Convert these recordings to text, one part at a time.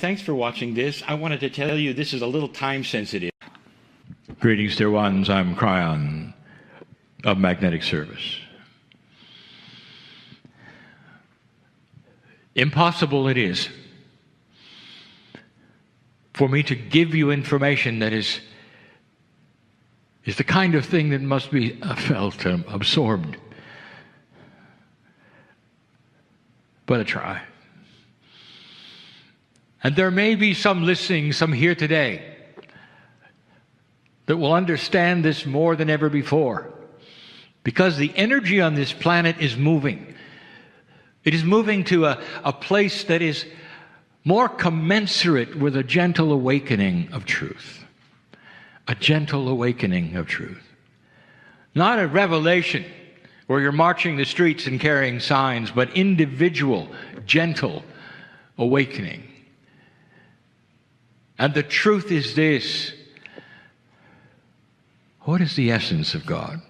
Thanks for watching this. I wanted to tell you this is a little time sensitive. Greetings, dear ones. I'm Kryon of Magnetic Service. Impossible it is for me to give you information that is the kind of thing that must be felt, absorbed. But I try. And there may be some listening, some here today, that will understand this more than ever before. Because the energy on this planet is moving. It is moving to a place that is more commensurate with a gentle awakening of truth. A gentle awakening of truth. Not a revelation where you're marching the streets and carrying signs, but individual, gentle awakening. And the truth is this: what is the essence of God?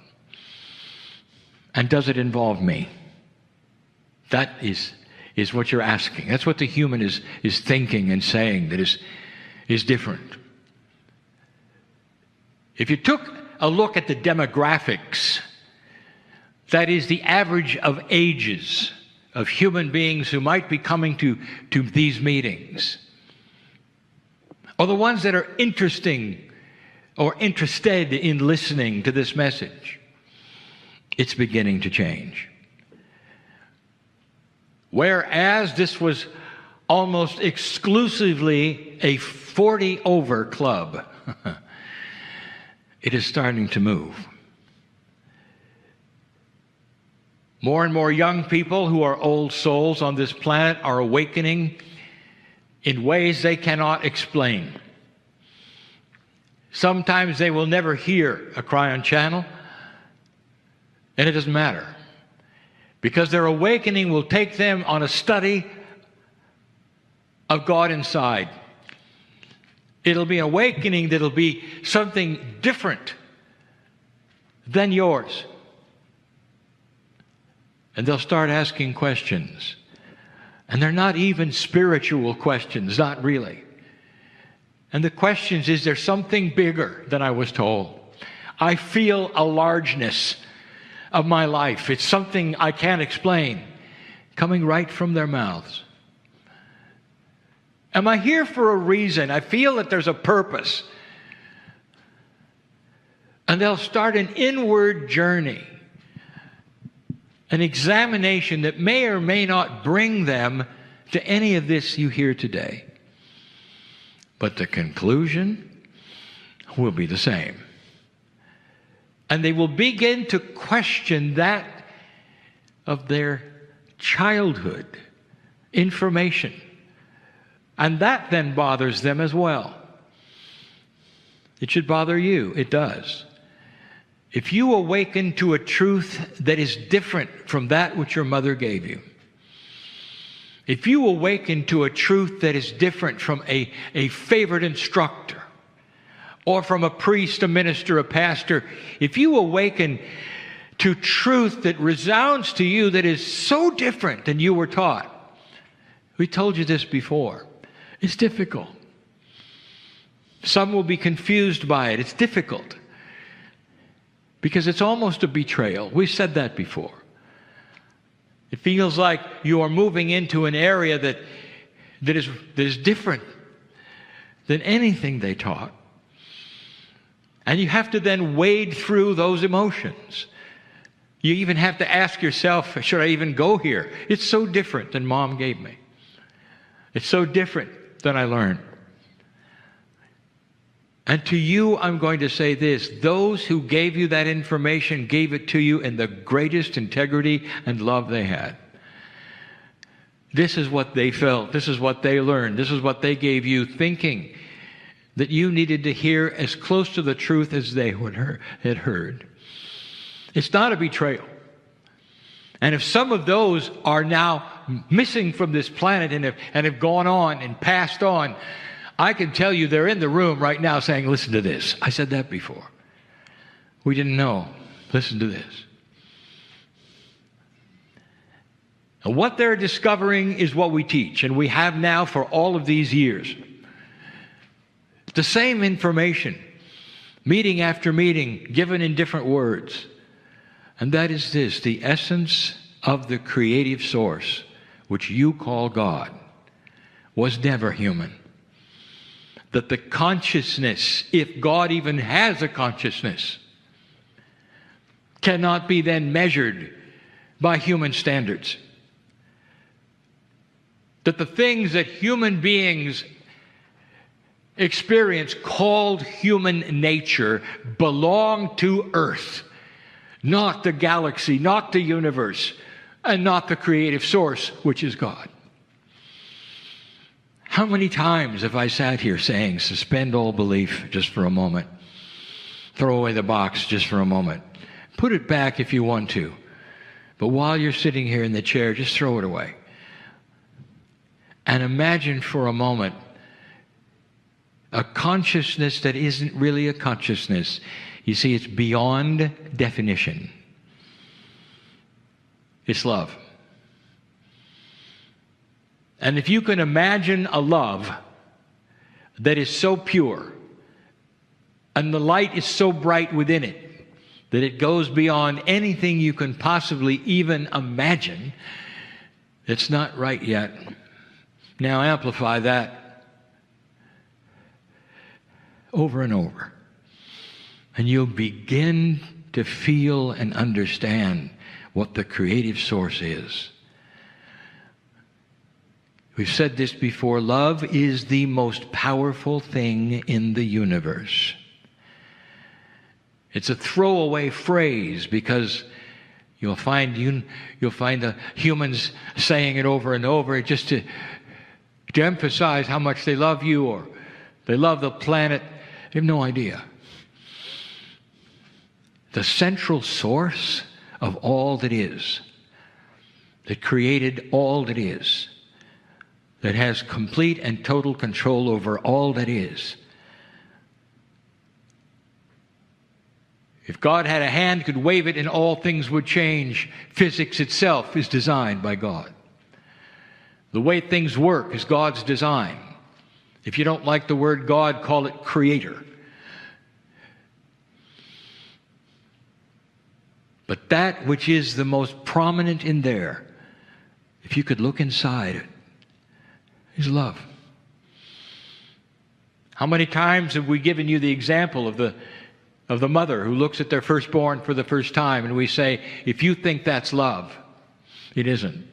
And does it involve me? That is what you're asking. That's what the human is thinking and saying that is different. If you took a look at the demographics, that is the average of ages of human beings who might be coming to these meetings, or the ones that are interested in listening to this message, it's beginning to change. Whereas this was almost exclusively a 40-over club, it is starting to move. More and more young people who are old souls on this planet are awakening in ways they cannot explain. Sometimes they will never hear a Kryon channel, and it doesn't matter, because their awakening will take them on a study of God inside. It'll be an awakening that'll be something different than yours. And they'll start asking questions. And they're not even spiritual questions, not really. And the questions is there something bigger than I was told? I feel a largeness of my life. It's something I can't explain, coming right from their mouths. Am I here for a reason? I feel that there's a purpose. And they'll start an inward journey, an examination that may or may not bring them to any of this you hear today. But the conclusion will be the same. And they will begin to question that of their childhood information. And that then bothers them as well. It should bother you. It does. If you awaken to a truth that is different from that which your mother gave you, if you awaken to a truth that is different from a favorite instructor, or from a priest, a minister, a pastor, if you awaken to truth that resounds to you that is so different than you were taught, we told you this before, it's difficult. Some will be confused by it. It's difficult. Because it's almost a betrayal. We've said that before. It feels like you are moving into an area that is different than anything they taught. And you have to then wade through those emotions. You even have to ask yourself, should I even go here? It's so different than Mom gave me. It's so different than I learned. And to you, I'm going to say this: those who gave you that information gave it to you in the greatest integrity and love they had. This is what they felt. This is what they learned. This is what they gave you, thinking that you needed to hear as close to the truth as they had heard. It's not a betrayal. And if some of those are now missing from this planet and have gone on and passed on, I can tell you they're in the room right now saying, listen to this. I said that before. We didn't know. Listen to this. And what they're discovering is what we teach, and we have now for all of these years. The same information, meeting after meeting, given in different words. And that is this: the essence of the creative source, which you call God, was never human. That the consciousness, if God even has a consciousness, cannot be then measured by human standards. That the things that human beings experience, called human nature, belong to Earth, not the galaxy, not the universe, and not the creative source, which is God. How many times have I sat here saying, suspend all belief just for a moment, throw away the box just for a moment, put it back if you want to, but while you're sitting here in the chair, just throw it away. And imagine for a moment a consciousness that isn't really a consciousness. You see, it's beyond definition. It's love. And if you can imagine a love that is so pure, and the light is so bright within it, that it goes beyond anything you can possibly even imagine, it's not right yet. Now amplify that over and over, and you'll begin to feel and understand what the creative source is. We've said this before: love is the most powerful thing in the universe. It's a throwaway phrase because you'll find the humans saying it over and over just to emphasize how much they love you or they love the planet. They have no idea. The central source of all that is, that created all that is, that has complete and total control over all that is. If God had a hand, could wave it and all things would change. Physics itself is designed by God. The way things work is God's design. If you don't like the word God, call it creator. But that which is the most prominent in there, if you could look inside it, is love. How many times have we given you the example of the mother who looks at their firstborn for the first time, and we say, if you think that's love, it isn't.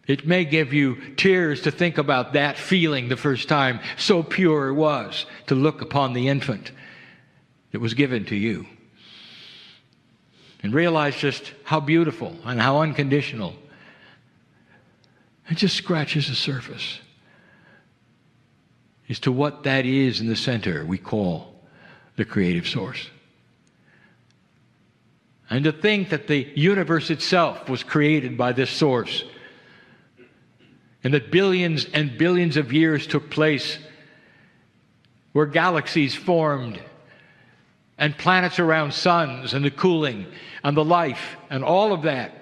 It may give you tears to think about that feeling the first time, so pure it was to look upon the infant that was given to you, and realize just how beautiful and how unconditional. It just scratches the surface as to what that is in the center we call the creative source. And to think that the universe itself was created by this source, and that billions and billions of years took place where galaxies formed and planets around suns, and the cooling and the life and all of that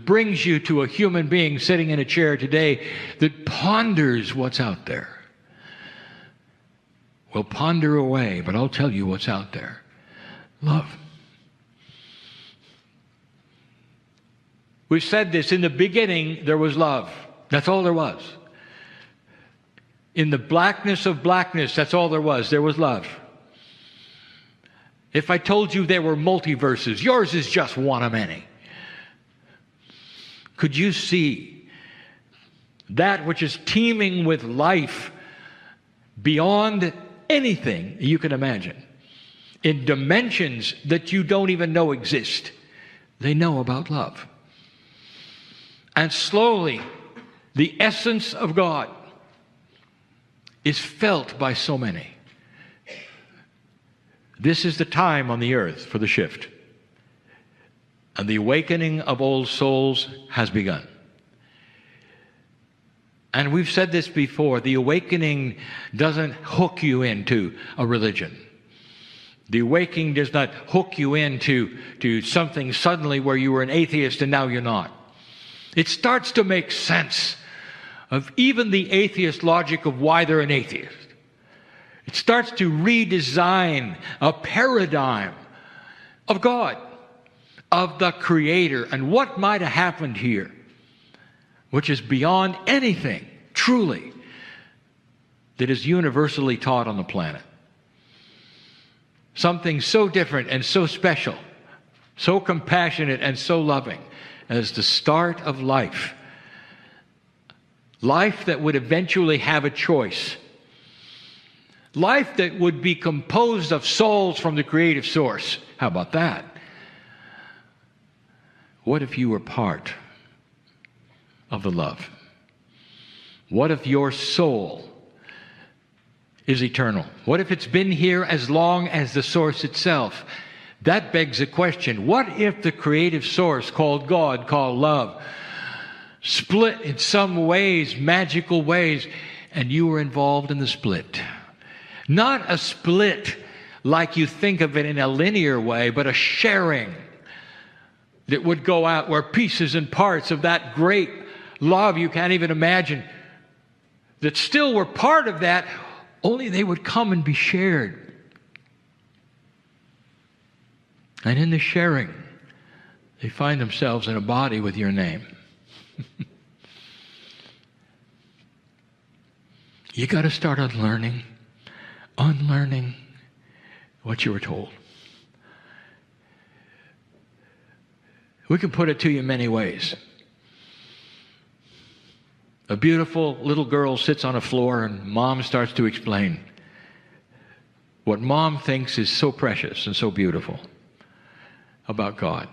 brings you to a human being sitting in a chair today that ponders what's out there. We'll ponder away, but I'll tell you what's out there. Love. We've said this: in the beginning there was love. That's all there was. In the blackness of blackness, that's all there was. There was love. If I told you there were multiverses, yours is just one of many. Could you see that which is teeming with life beyond anything you can imagine, in dimensions that you don't even know exist? They know about love. And slowly, the essence of God is felt by so many. This is the time on the earth for the shift. And the awakening of old souls has begun. And we've said this before: the awakening doesn't hook you into a religion. The awakening does not hook you into something suddenly where you were an atheist and now you're not. It starts to make sense of even the atheist logic of why they're an atheist. It starts to redesign a paradigm of God, of the Creator, and what might have happened here, which is beyond anything, truly, that is universally taught on the planet. Something so different and so special, so compassionate and so loving as the start of life. Life that would eventually have a choice. Life that would be composed of souls from the creative source. How about that? What if you were part of the love? What if your soul is eternal? What if it's been here as long as the source itself? That begs a question. What if the creative source called God, called love, split in some ways, magical ways, and you were involved in the split? Not a split like you think of it in a linear way, but a sharing that would go out where pieces and parts of that great love you can't even imagine that still were part of that, only they would come and be shared. And in the sharing, they find themselves in a body with your name. You got to start unlearning what you were told. We can put it to you in many ways. A beautiful little girl sits on a floor and mom starts to explain what mom thinks is so precious and so beautiful about God.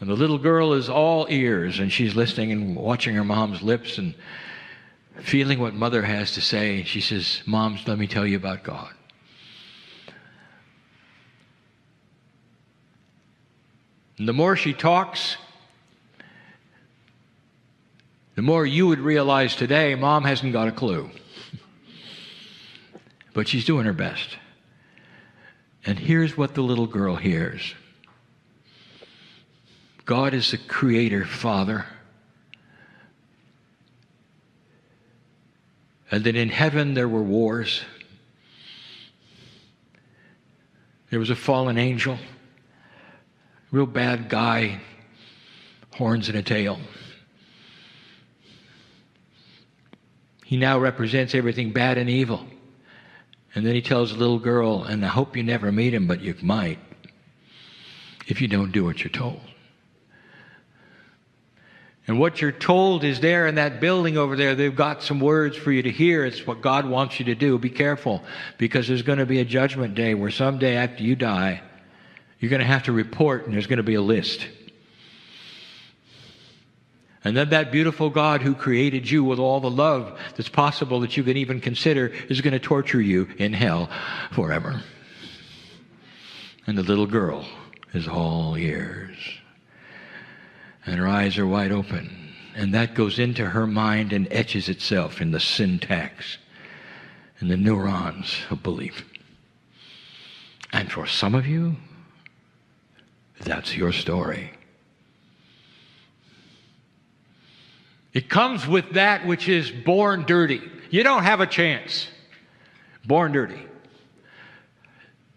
And the little girl is all ears, and she's listening and watching her mom's lips and feeling what mother has to say. And she says, "Mom, let me tell you about God." And the more she talks, the more you would realize today, mom hasn't got a clue. But she's doing her best. And here's what the little girl hears. God is the creator Father. And that in heaven there were wars. There was a fallen angel, real bad guy, horns and a tail. He now represents everything bad and evil. And then he tells the little girl, and I hope you never meet him, but you might, if you don't do what you're told. And what you're told is there in that building over there. They've got some words for you to hear. It's what God wants you to do. Be careful, because there's going to be a judgment day where someday after you die, you're going to have to report, and there's going to be a list. And then that beautiful God who created you with all the love that's possible that you can even consider is going to torture you in hell forever. And the little girl is all ears. And her eyes are wide open. And that goes into her mind and etches itself in the syntax and the neurons of belief. And for some of you, that's your story. It comes with that which is born dirty. You don't have a chance. Born dirty.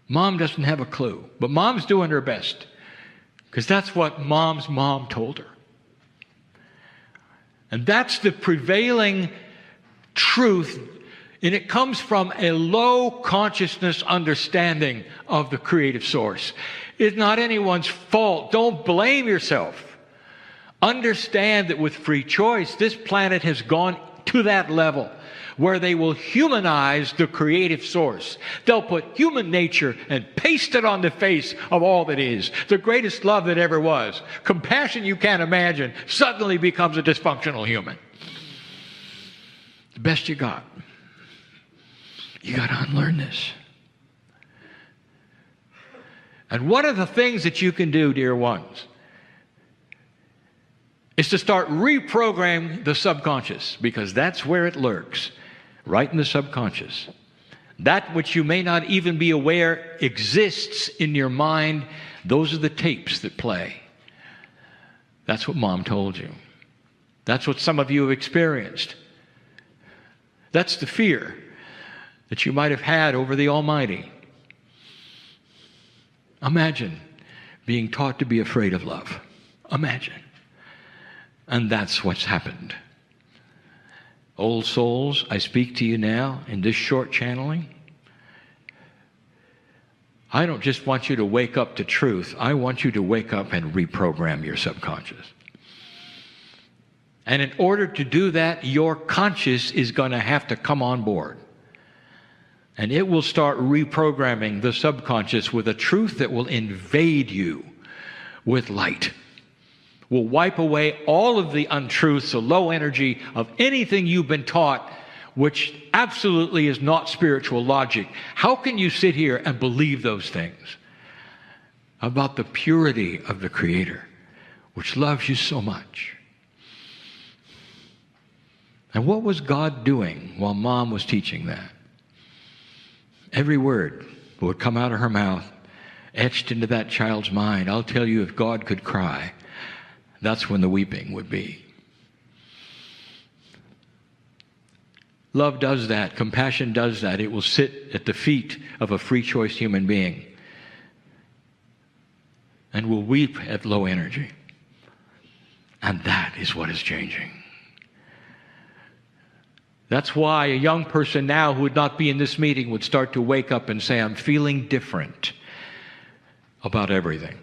Mom doesn't have a clue, but mom's doing her best, because that's what mom's mom told her. And that's the prevailing truth, and it comes from a low consciousness understanding of the creative source. It's not anyone's fault. Don't blame yourself. Understand that with free choice, this planet has gone to that level where they will humanize the creative source. They'll put human nature and paste it on the face of all that is. The greatest love that ever was. Compassion you can't imagine suddenly becomes a dysfunctional human. The best you got. You got to unlearn this. And one of the things that you can do, dear ones, is to start reprogramming the subconscious, because that's where it lurks, right in the subconscious. That which you may not even be aware exists in your mind, those are the tapes that play. That's what Mom told you. That's what some of you have experienced. That's the fear that you might have had over the Almighty. Imagine being taught to be afraid of love. Imagine. And that's what's happened. Old souls, I speak to you now in this short channeling. I don't just want you to wake up to truth. I want you to wake up and reprogram your subconscious. And in order to do that, your conscious is going to have to come on board. And it will start reprogramming the subconscious with a truth that will invade you with light. Will wipe away all of the untruths, the low energy of anything you've been taught, which absolutely is not spiritual logic. How can you sit here and believe those things about the purity of the Creator, which loves you so much? And what was God doing while Mom was teaching that? Every word would come out of her mouth, etched into that child's mind. I'll tell you, if God could cry, that's when the weeping would be. Love does that. Compassion does that. It will sit at the feet of a free choice human being and will weep at low energy. And that is what is changing. That's why a young person now who would not be in this meeting would start to wake up and say, I'm feeling different about everything.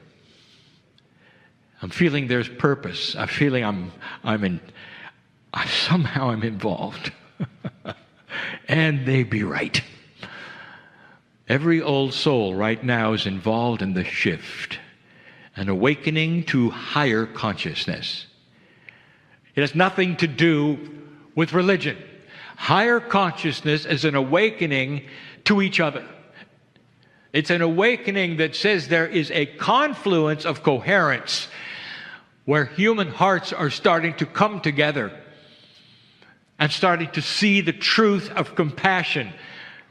I'm feeling there's purpose. I'm feeling somehow I'm involved. And they be right. Every old soul right now is involved in the shift, an awakening to higher consciousness. It has nothing to do with religion. Higher consciousness is an awakening to each other. It's an awakening that says there is a confluence of coherence where human hearts are starting to come together and starting to see the truth of compassion,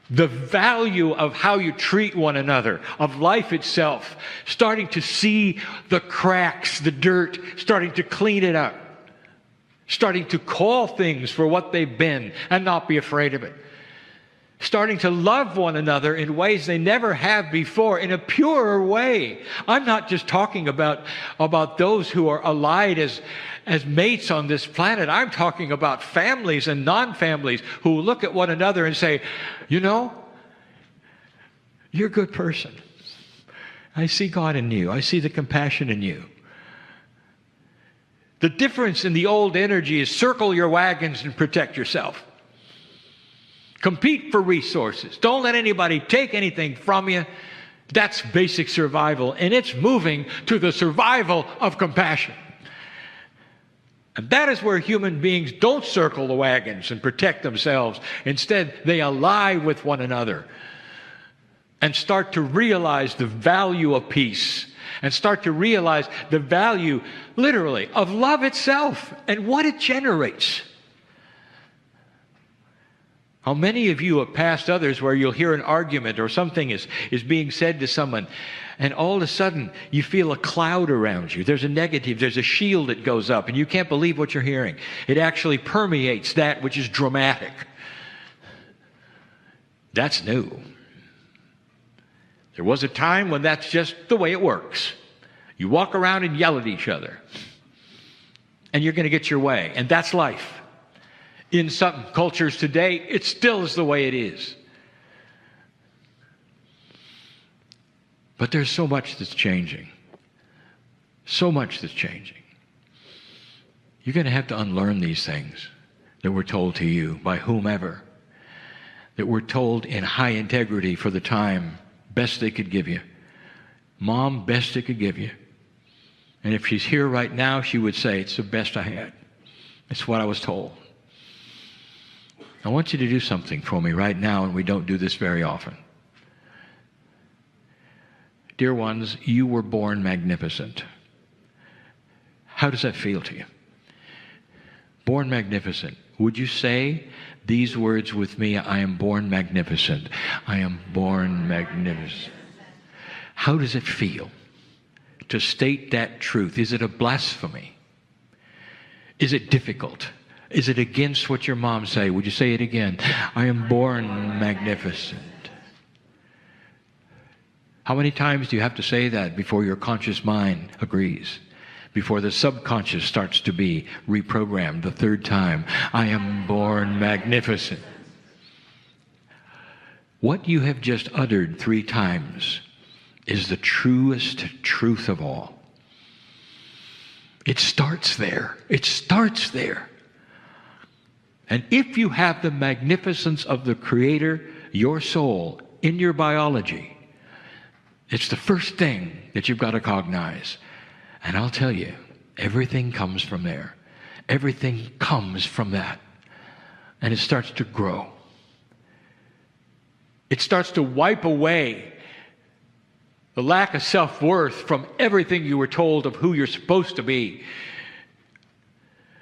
the value of how you treat one another, of life itself, starting to see the cracks, the dirt, starting to clean it up, starting to call things for what they've been and not be afraid of it, starting to love one another in ways they never have before, in a purer way. I'm not just talking about those who are allied as mates on this planet. I'm talking about families and non-families who look at one another and say, you know, you're a good person. I see God in you. I see the compassion in you. The difference in the old energy is circle your wagons and protect yourself. Compete for resources. Don't let anybody take anything from you. That's basic survival, and it's moving to the survival of compassion. And that is where human beings don't circle the wagons and protect themselves. Instead, they ally with one another and start to realize the value of peace and start to realize the value, literally, of love itself and what it generates. How many of you have passed others where you'll hear an argument or something is being said to someone, and all of a sudden you feel a cloud around you. There's a negative, there's a shield that goes up, and you can't believe what you're hearing. It actually permeates that which is dramatic. That's new. There was a time when that's just the way it works. You walk around and yell at each other, and you're going to get your way, and that's life. In some cultures today, it still is the way it is. But there's so much that's changing. So much that's changing. You're going to have to unlearn these things that were told to you by whomever, that were told in high integrity for the time, best they could give you. Mom, best they could give you. And if she's here right now, she would say, it's the best I had. It's what I was told. I want you to do something for me right now, and we don't do this very often. Dear ones, you were born magnificent. How does that feel to you? Born magnificent, Would you say these words with me? I am born magnificent. I am born magnificent. How does it feel to state that truth? Is it a blasphemy? Is it difficult? Is it against what your mom say? Would you say it again? I am born magnificent. How many times do you have to say that before your conscious mind agrees? Before the subconscious starts to be reprogrammed the third time? I am born magnificent. What you have just uttered 3 times is the truest truth of all. It starts there. It starts there. And if you have the magnificence of the Creator, your soul, in your biology, it's the first thing that you've got to cognize. And I'll tell you, everything comes from there. Everything comes from that. And it starts to grow. It starts to wipe away the lack of self-worth from everything you were told of who you're supposed to be.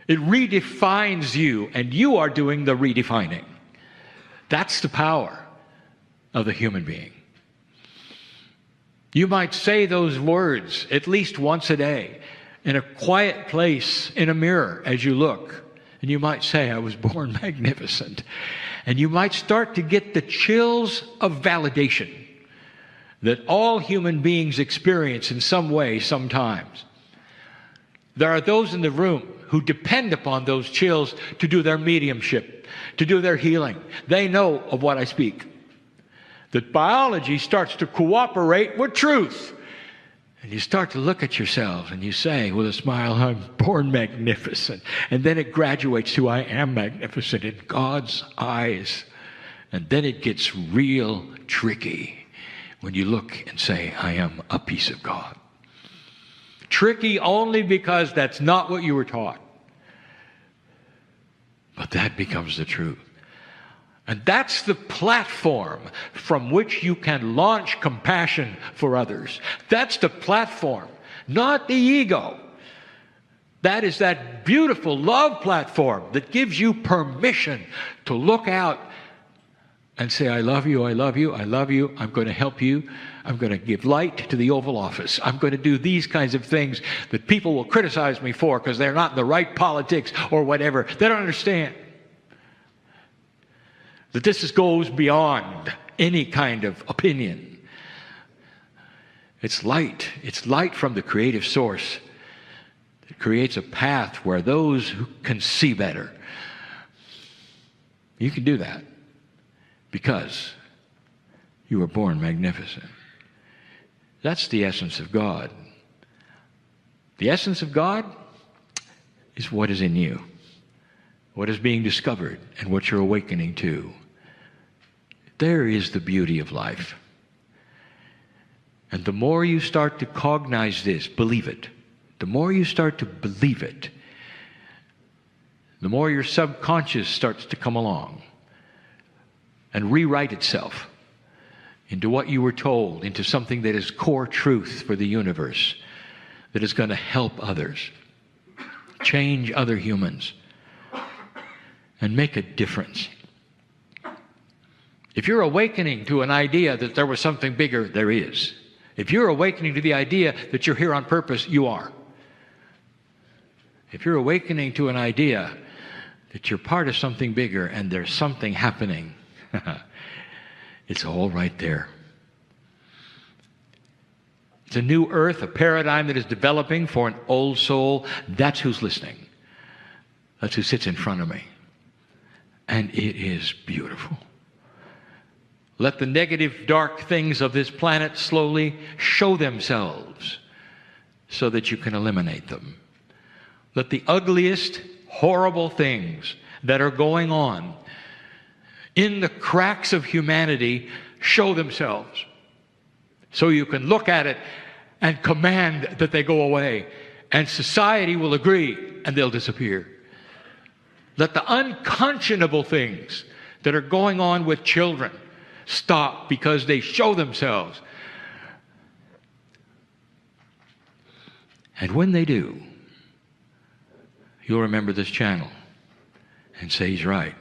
It redefines you, and you are doing the redefining. That's the power of the human being. You might say those words at least once a day in a quiet place in a mirror as you look. And you might say, I was born magnificent. And you might start to get the chills of validation that all human beings experience in some way sometimes. There are those in the room who depend upon those chills to do their mediumship, to do their healing. They know of what I speak. That biology starts to cooperate with truth. And you start to look at yourselves and you say with a smile, I'm born magnificent. And then it graduates to I am magnificent in God's eyes. And then it gets real tricky when you look and say, I am a piece of God. Tricky only because that's not what you were taught. But that becomes the truth. And that's the platform from which you can launch compassion for others. That's the platform, not the ego. That is that beautiful love platform that gives you permission to look out and say, I love you, I love you, I love you, I'm going to help you, I'm going to give light to the Oval Office, I'm going to do these kinds of things that people will criticize me for because they're not in the right politics or whatever. They don't understand that this goes beyond any kind of opinion. It's light. It's light from the creative source. It creates a path where those who can see better, you can do that because you were born magnificent. That's the essence of God. The essence of God is what is in you, what is being discovered, and what you're awakening to. There is the beauty of life. And the more you start to cognize this, believe it, the more you start to believe it, the more your subconscious starts to come along and rewrite itself into what you were told, into something that is core truth for the universe, that is going to help others, change other humans, and make a difference. If you're awakening to an idea that there was something bigger, there is. If you're awakening to the idea that you're here on purpose, you are. If you're awakening to an idea that you're part of something bigger and there's something happening, it's all right there. It's a new earth, a paradigm that is developing for an old soul. That's who's listening. That's who sits in front of me. And it is beautiful. Let the negative, dark things of this planet slowly show themselves so that you can eliminate them. Let the ugliest, horrible things that are going on in the cracks of humanity show themselves so you can look at it and command that they go away. And society will agree and they'll disappear. Let the unconscionable things that are going on with children stop because they show themselves. And when they do, you'll remember this channel and say, he's right.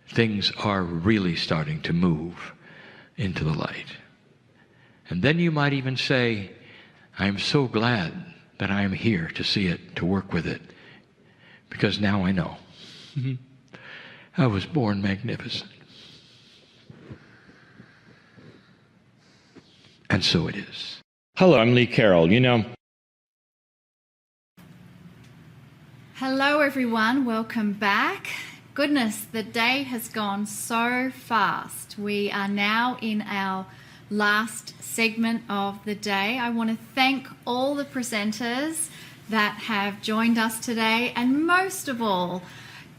Things are really starting to move into the light. And then you might even say, I'm so glad that I am here to see it, to work with it, because now I know. I was born magnificent. And so it is. Hello, I'm Lee Carroll. Hello everyone, welcome back. Goodness, the day has gone so fast. We are now in our last segment of the day. I want to thank all the presenters that have joined us today, and most of all,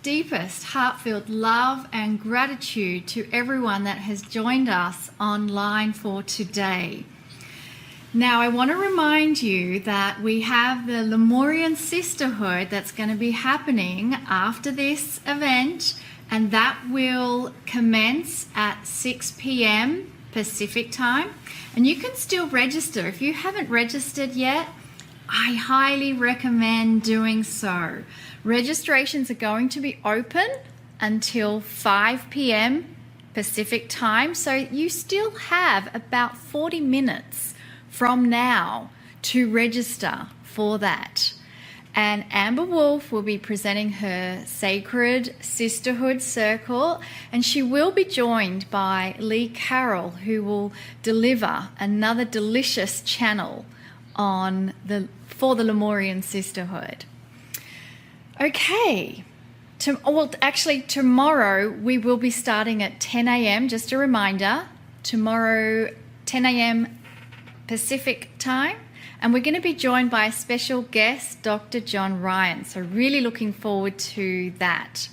deepest heartfelt love and gratitude to everyone that has joined us online for today. Now, I want to remind you that we have the Lemurian Sisterhood that's going to be happening after this event, and that will commence at 6 p.m. Pacific time. And you can still register. If you haven't registered yet, I highly recommend doing so. Registrations are going to be open until 5 p.m. Pacific time, so you still have about 40 minutes from now to register for that. And Amber Wolf will be presenting her Sacred Sisterhood Circle, and she will be joined by Lee Carroll, who will deliver another delicious channel for the Lemurian Sisterhood. Okay, tomorrow we will be starting at 10 a.m. Just a reminder, tomorrow 10 a.m. Pacific time, and we're going to be joined by a special guest, Dr. John Ryan. So really looking forward to that.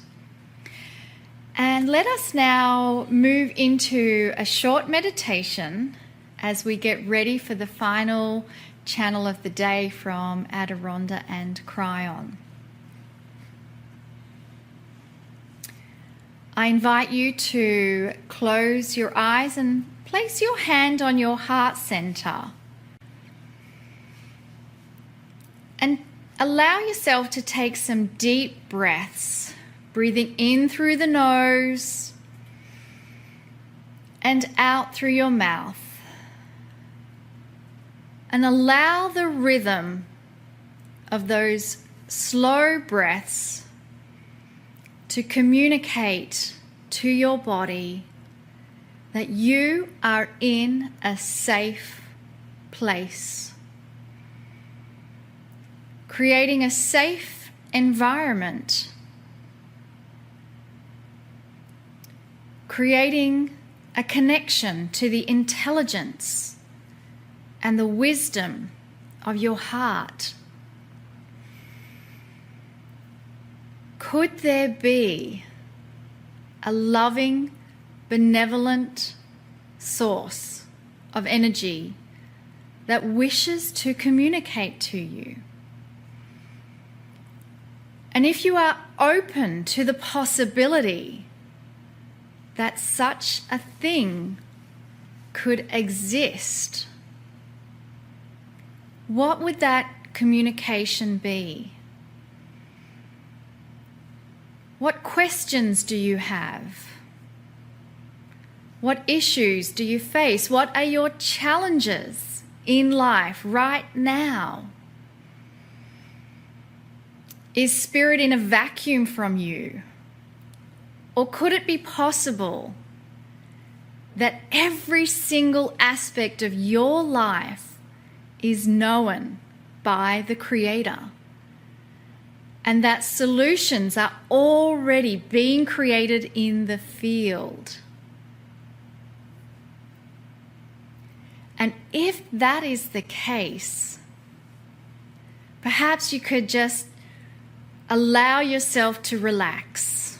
And let us now move into a short meditation as we get ready for the final channel of the day from Adironda and Kryon. I invite you to close your eyes and place your hand on your heart center and allow yourself to take some deep breaths, breathing in through the nose and out through your mouth. And allow the rhythm of those slow breaths to communicate to your body that you are in a safe place. Creating a safe environment. Creating a connection to the intelligence and the wisdom of your heart. Could there be a loving, benevolent source of energy that wishes to communicate to you? And if you are open to the possibility that such a thing could exist, what would that communication be? What questions do you have? What issues do you face? What are your challenges in life right now? Is spirit in a vacuum from you? Or could it be possible that every single aspect of your life is known by the Creator, and that solutions are already being created in the field? And if that is the case, perhaps you could just allow yourself to relax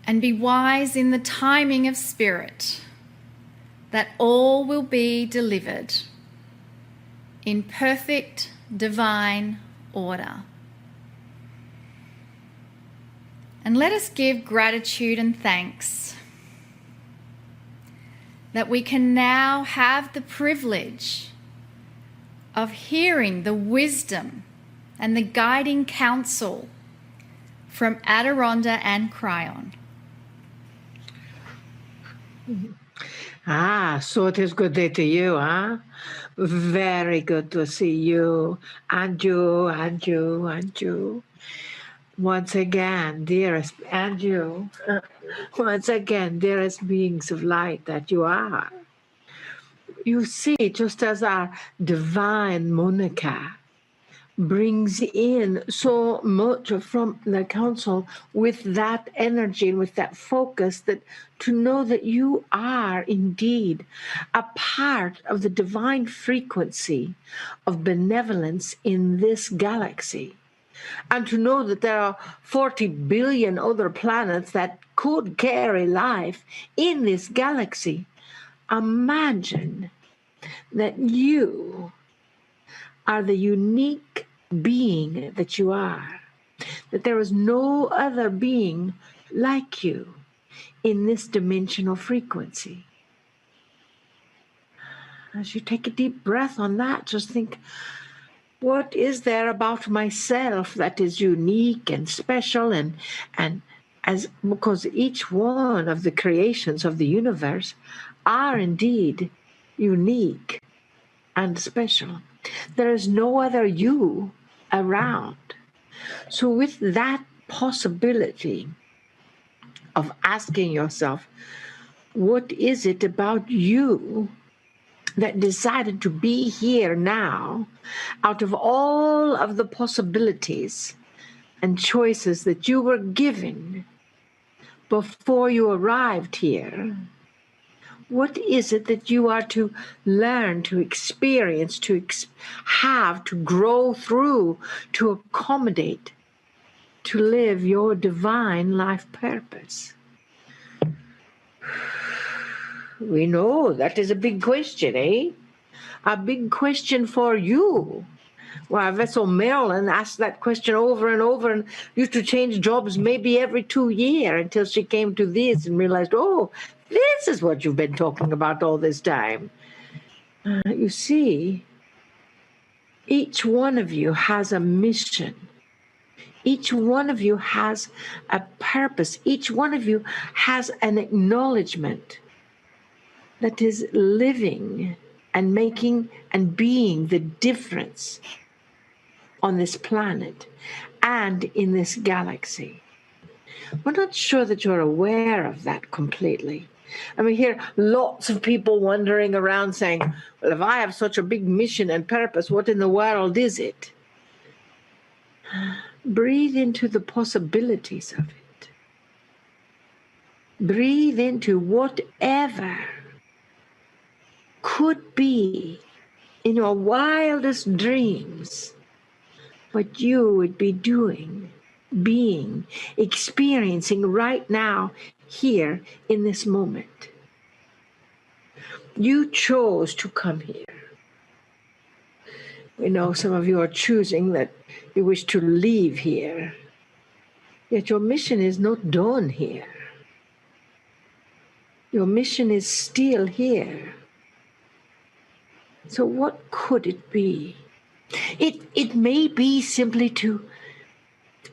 and be wise in the timing of spirit, that all will be delivered in perfect divine order. And let us give gratitude and thanks that we can now have the privilege of hearing the wisdom and the guiding counsel from Adironda and Kryon. So it is good day to you, huh? Very good to see you, and you, and you, and you. Once again, dearest, and you. Once again, dearest beings of light that you are. You see, just as our divine Monica brings in so much from the council with that energy and with that focus, that to know that you are indeed a part of the divine frequency of benevolence in this galaxy, and to know that there are 40 billion other planets that could carry life in this galaxy. Imagine that you are the unique being that you are, that there is no other being like you in this dimensional frequency. As you take a deep breath on that, just think, what is there about myself that is unique and special, and as because each one of the creations of the universe are indeed unique and special. There is no other you around. So with that possibility of asking yourself, what is it about you that decided to be here now, out of all of the possibilities and choices that you were given before you arrived here? What is it that you are to learn, to experience, to have, to grow through, to accommodate, to live your divine life purpose? We know that is a big question, eh? A big question for you. Well, Vessel Marilyn asked that question over and over and used to change jobs maybe every 2 years until she came to this and realized, oh, this is what you've been talking about all this time. You see, each one of you has a mission. Each one of you has a purpose. Each one of you has an acknowledgement that is living and making and being the difference on this planet and in this galaxy. We're not sure that you're aware of that completely. And we hear lots of people wandering around saying, well, if I have such a big mission and purpose, what in the world is it? Breathe into the possibilities of it. Breathe into whatever could be in your wildest dreams what you would be doing, being, experiencing right now, here in this moment. You chose to come here. We know some of you are choosing that you wish to leave here, yet your mission is not done here. Your mission is still here. So what could it be? It may be simply to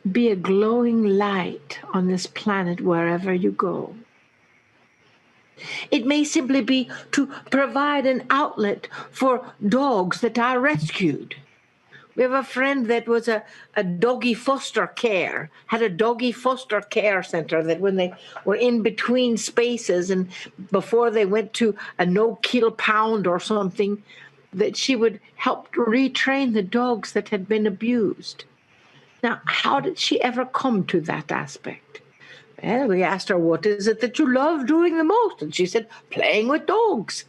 be a glowing light on this planet wherever you go. It may simply be to provide an outlet for dogs that are rescued. We have a friend that was a doggy foster care, had a doggy foster care center that when they were in between spaces and before they went to a no-kill pound or something, that she would help retrain the dogs that had been abused. Now, how did she ever come to that aspect? Well, we asked her, what is it that you love doing the most? And she said, playing with dogs.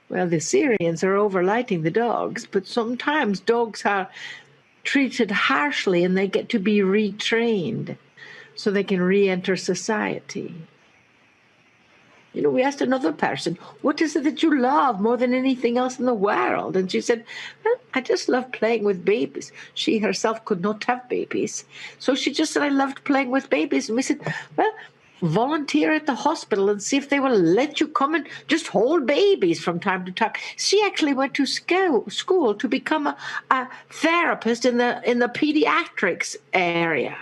Well, the Syrians are overlighting the dogs, but sometimes dogs are treated harshly and they get to be retrained so they can re-enter society. You know, we asked another person, what is it that you love more than anything else in the world? And she said, well, I just love playing with babies. She herself could not have babies. So she just said, I loved playing with babies. And we said, well, volunteer at the hospital and see if they will let you come and just hold babies from time to time. She actually went to school to become a therapist in the pediatrics area.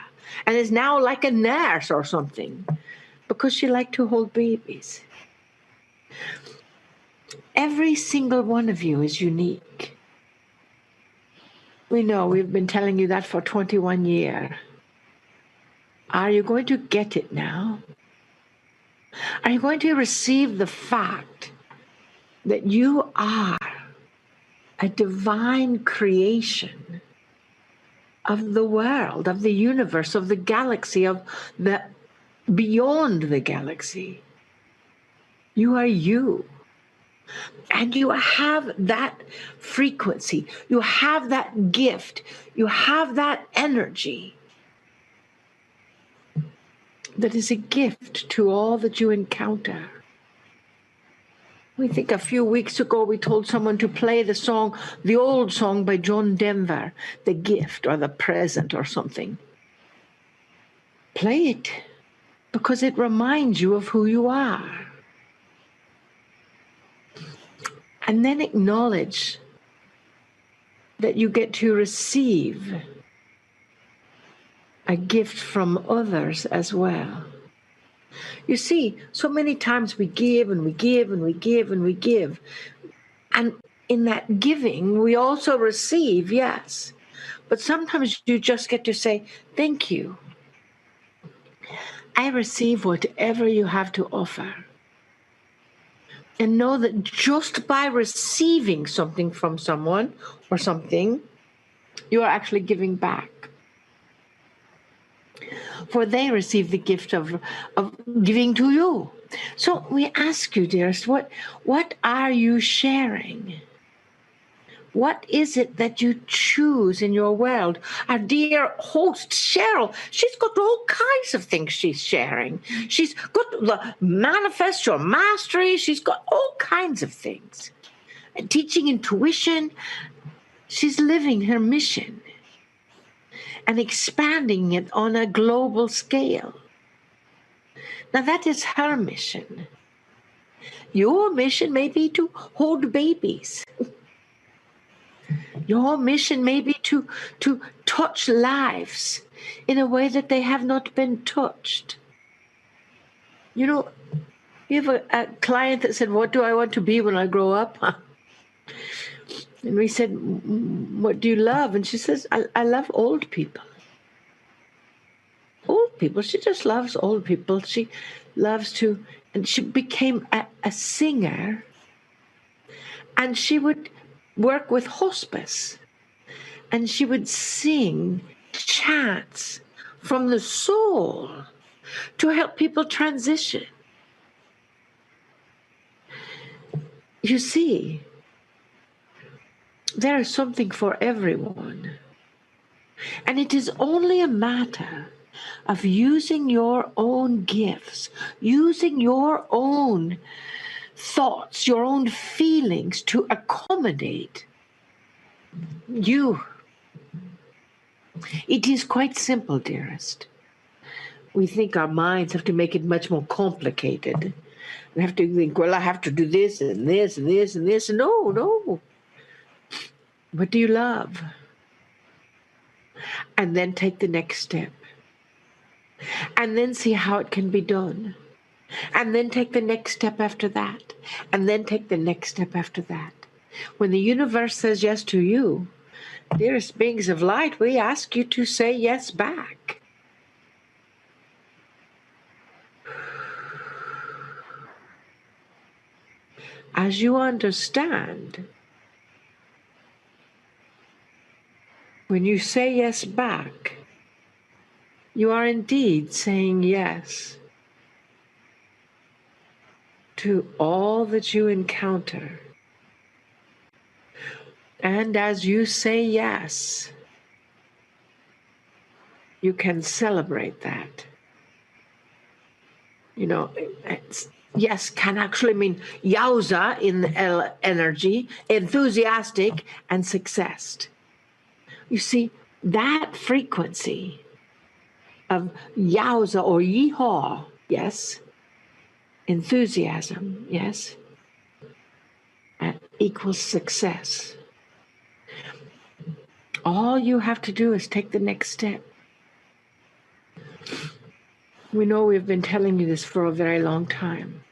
and is now like a nurse or something because she liked to hold babies. Every single one of you is unique. We know, we've been telling you that for 21 years. Are you going to get it now? Are you going to receive the fact that you are a divine creation of the world, of the universe, of the galaxy, of the beyond the galaxy? You are you. And you have that frequency. You have that gift. You have that energy that is a gift to all that you encounter. We think a few weeks ago we told someone to play the song, the old song by John Denver, The Gift or The Present or something. Play it because it reminds you of who you are. And then acknowledge that you get to receive a gift from others as well. You see, so many times we give and we give and we give and we give. And in that giving, we also receive, yes. But sometimes you just get to say, thank you. I receive whatever you have to offer. And know that just by receiving something from someone or something, you are actually giving back. For they receive the gift of giving to you. So we ask you, dearest, what are you sharing? What is it that you choose in your world? Our dear host, Cheryl, she's got all kinds of things she's sharing. She's got the Manifest Your Mastery. She's got all kinds of things. And teaching intuition. She's living her mission and expanding it on a global scale. Now that is her mission. Your mission may be to hold babies. Your mission may be to touch lives in a way that they have not been touched. You know, you have a client that said, what do I want to be when I grow up? And we said, what do you love? And she says, I love old people. Old people. She just loves old people. She loves to, and she became a singer. And she would work with hospice. And she would sing chants from the soul to help people transition. You see, there is something for everyone. And it is only a matter of using your own gifts, using your own thoughts, your own feelings to accommodate you. It is quite simple, dearest. We think our minds have to make it much more complicated. We have to think, well, I have to do this and this and this and this. No. What do you love? And then take the next step. And then see how it can be done. And then take the next step after that. And then take the next step after that. When the universe says yes to you, dearest beings of light, we ask you to say yes back. As you understand, when you say yes back, you are indeed saying yes to all that you encounter. And as you say yes, you can celebrate that. You know, yes can actually mean yowza in energy, enthusiastic, and success. You see, that frequency of yowza or yeehaw, yes, enthusiasm, yes, equals success. All you have to do is take the next step. We know we've been telling you this for a very long time.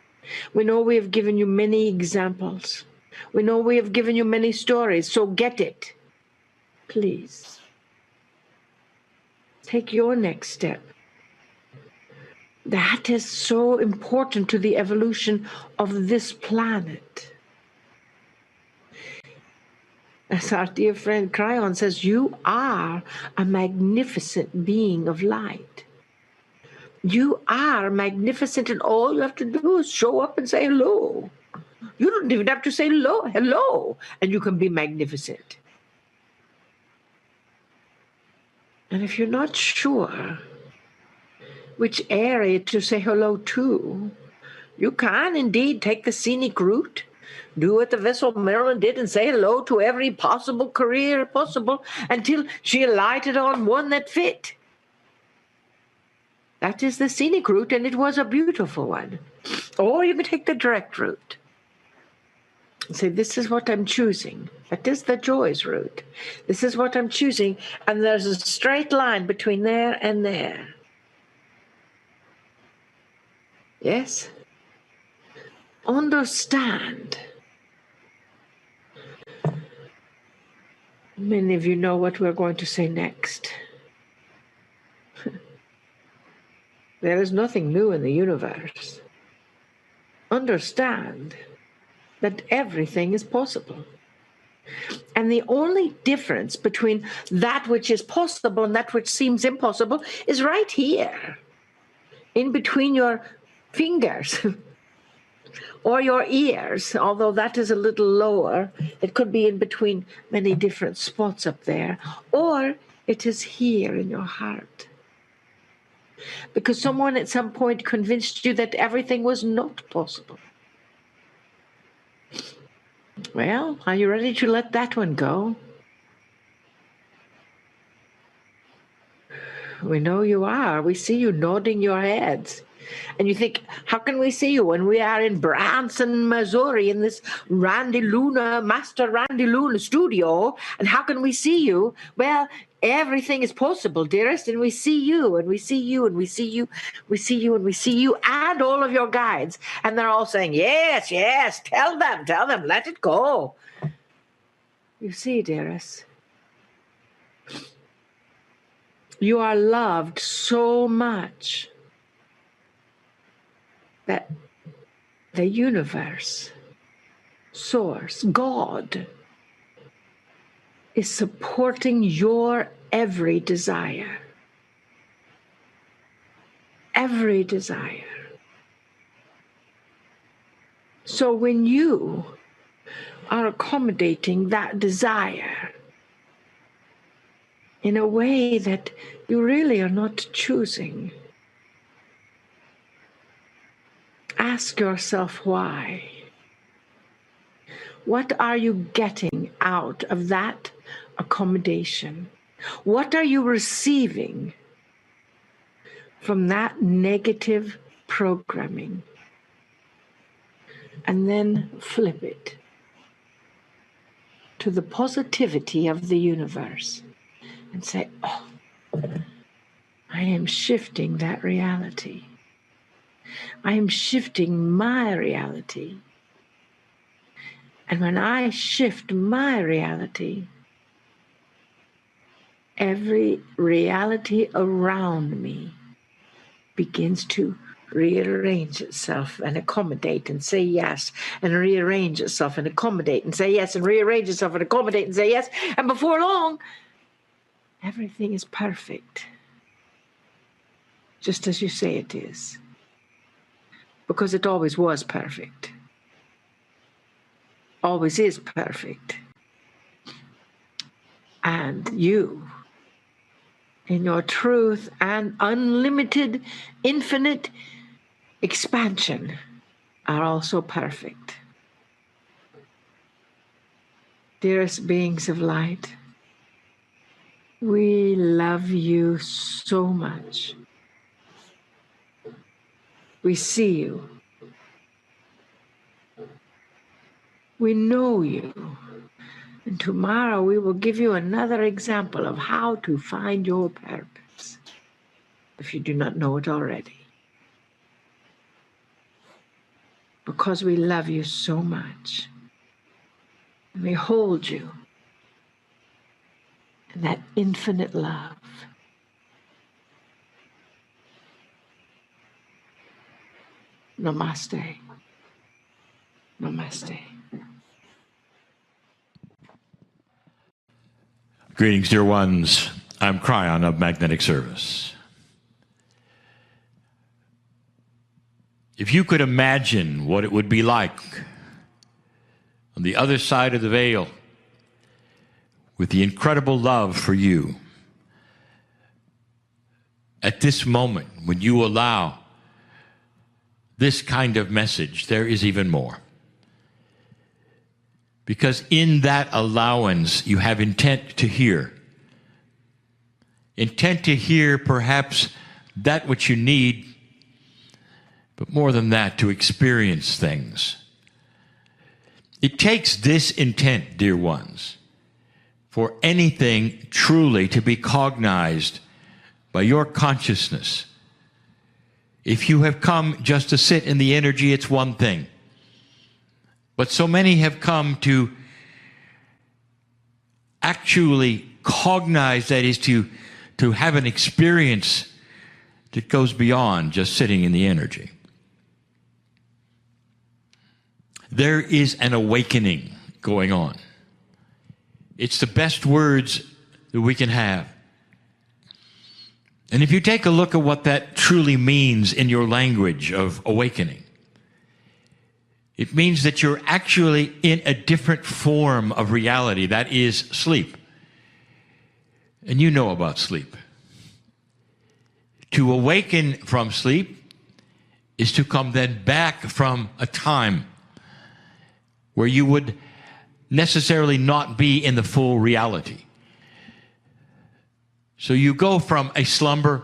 We know we have given you many examples. We know we have given you many stories, so get it. Please. Take your next step. That is so important to the evolution of this planet. As our dear friend Kryon says, you are a magnificent being of light. You are magnificent, and all you have to do is show up and say hello. You don't even have to say hello, and you can be magnificent. And if you're not sure which area to say hello to, you can indeed take the scenic route. Do what the vessel Marilyn did and say hello to every possible career possible until she alighted on one that fit. That is the scenic route, and it was a beautiful one. Or you can take the direct route. Say, this is what I'm choosing. That is the Joy's route. This is what I'm choosing, and there's a straight line between there and there. Yes? Understand. Many of you know what we're going to say next. There is nothing new in the universe. Understand that everything is possible. And the only difference between that which is possible and that which seems impossible is right here, in between your fingers or your ears, although that is a little lower. It could be in between many different spots up there, or it is here in your heart. Because someone at some point convinced you that everything was not possible. Well, are you ready to let that one go? We know you are. We see you nodding your heads. And you think, how can we see you when we are in Branson, Missouri, in this Master Randy Luna studio? And how can we see you? Well, everything is possible, dearest, and we see you, and we see you, and we see you, we see you, and we see you, and all of your guides. And they're all saying, yes, yes, tell them, let it go. You see, dearest, you are loved so much that the universe, source, God, is supporting your every desire. Every desire. So when you are accommodating that desire in a way that you really are not choosing, ask yourself why. What are you getting out of that accommodation? What are you receiving from that negative programming? And then flip it to the positivity of the universe and say, oh, I am shifting that reality. I am shifting my reality. And when I shift my reality, every reality around me begins to rearrange itself and accommodate and say yes, and rearrange itself and accommodate and say yes, and rearrange itself and accommodate and say yes. And before long, everything is perfect, just as you say it is, because it always was perfect, always is perfect. And you, in your truth and unlimited, infinite expansion, are also perfect. Dearest beings of light, we love you so much. We see you. We know you. And tomorrow we will give you another example of how to find your purpose, if you do not know it already. because we love you so much. And we hold you in that infinite love. Namaste. Namaste. Greetings, dear ones. I'm Kryon of Magnetic Service. If you could imagine what it would be like on the other side of the veil with the incredible love for you, at this moment when you allow this kind of message, there is even more. Because in that allowance, you have intent to hear. Intent to hear perhaps that which you need, but more than that, to experience things. It takes this intent, dear ones, for anything truly to be cognized by your consciousness. If you have come just to sit in the energy, it's one thing. But so many have come to actually cognize, that is to have an experience that goes beyond just sitting in the energy. There is an awakening going on. It's the best words that we can have. And if you take a look at what that truly means in your language of awakening, it means that you're actually in a different form of reality, that is sleep. And you know about sleep. To awaken from sleep is to come then back from a time where you would necessarily not be in the full reality. So you go from a slumber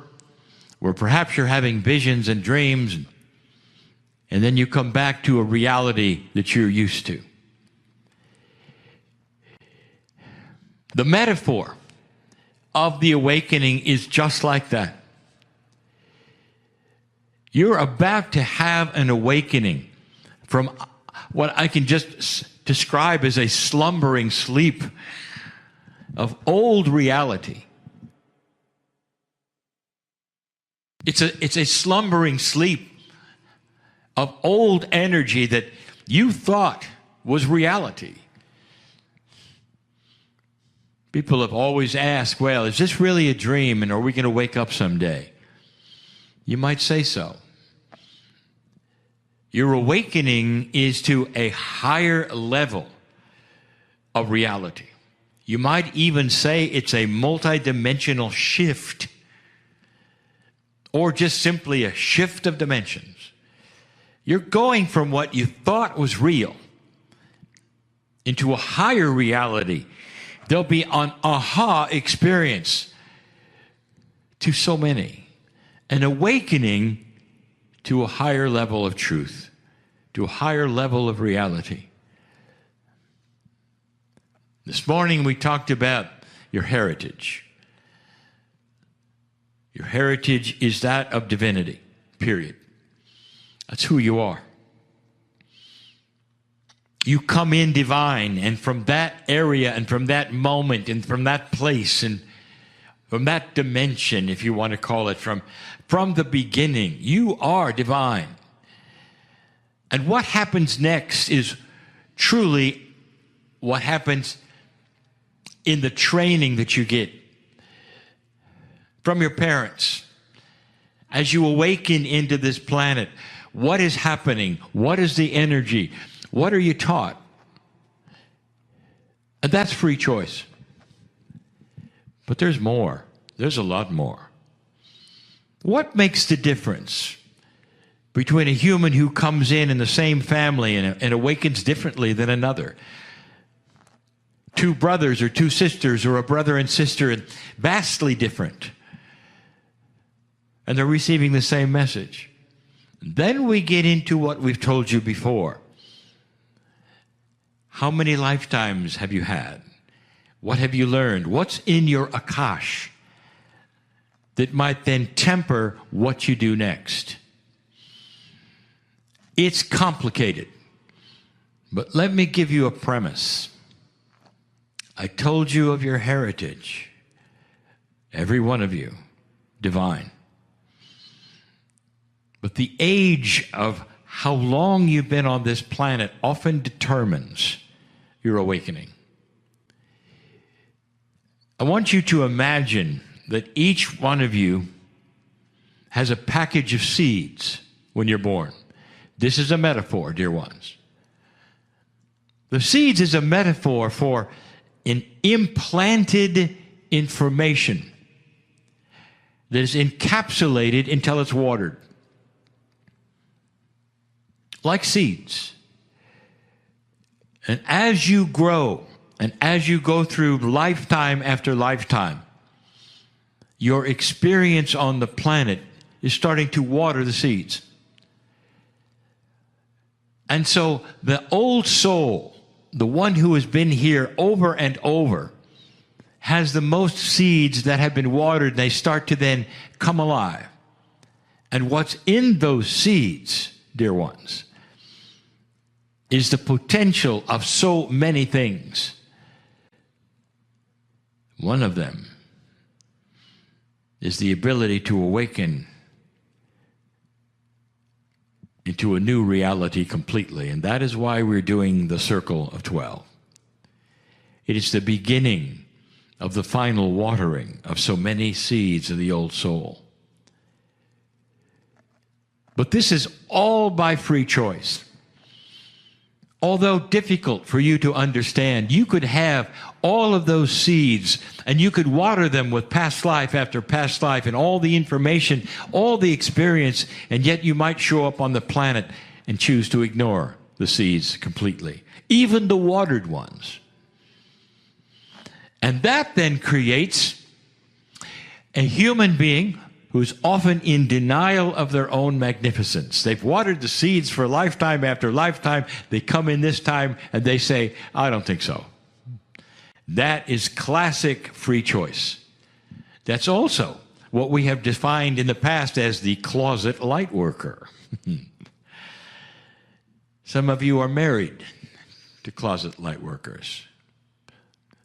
where perhaps you're having visions and dreams, and then you come back to a reality that you're used to. The metaphor of the awakening is just like that. You're about to have an awakening from what I can just describe as a slumbering sleep of old reality. It's a slumbering sleep of old energy that you thought was reality. People have always asked, well, is this really a dream, and are we going to wake up someday? You might say so. Your awakening is to a higher level of reality. You might even say it's a multidimensional shift, or just simply a shift of dimensions. You're going from what you thought was real into a higher reality. There'll be an aha experience to so many, an awakening to a higher level of truth, to a higher level of reality. This morning we talked about your heritage. Your heritage is that of divinity, period. That's who you are. You come in divine, and from that area and from that moment and from that place and from that dimension, if you want to call it, from the beginning, you are divine. And what happens next is truly what happens in the training that you get from your parents. As you awaken into this planet, what is happening? What is the energy? What are you taught? And that's free choice. But there's more. There's a lot more. What makes the difference between a human who comes in the same family and awakens differently than another? Two brothers or two sisters, or a brother and sister, and vastly different. And they're receiving the same message. Then we get into what we've told you before. How many lifetimes have you had? What have you learned? What's in your akash that might then temper what you do next? It's complicated. But let me give you a premise. I told you of your heritage. Every one of you, divine. But the age of how long you've been on this planet often determines your awakening. I want you to imagine that each one of you has a package of seeds when you're born. This is a metaphor, dear ones. The seeds is a metaphor for an implanted information that is encapsulated until it's watered. Like seeds. And as you grow, and as you go through lifetime after lifetime, your experience on the planet is starting to water the seeds. And so the old soul, the one who has been here over and over, has the most seeds that have been watered, and they start to then come alive. And what's in those seeds, dear ones, is the potential of so many things. One of them is the ability to awaken into a new reality completely. And that is why we're doing the Circle of 12. It is the beginning of the final watering of so many seeds of the old soul. But this is all by free choice. Although difficult for you to understand, you could have all of those seeds and you could water them with past life after past life and all the information, all the experience, and yet you might show up on the planet and choose to ignore the seeds completely, even the watered ones. And that then creates a human being who's often in denial of their own magnificence. They've watered the seeds for lifetime after lifetime. They come in this time and they say, I don't think so. That is classic free choice. That's also what we have defined in the past as the closet light worker. Some of you are married to closet light workers,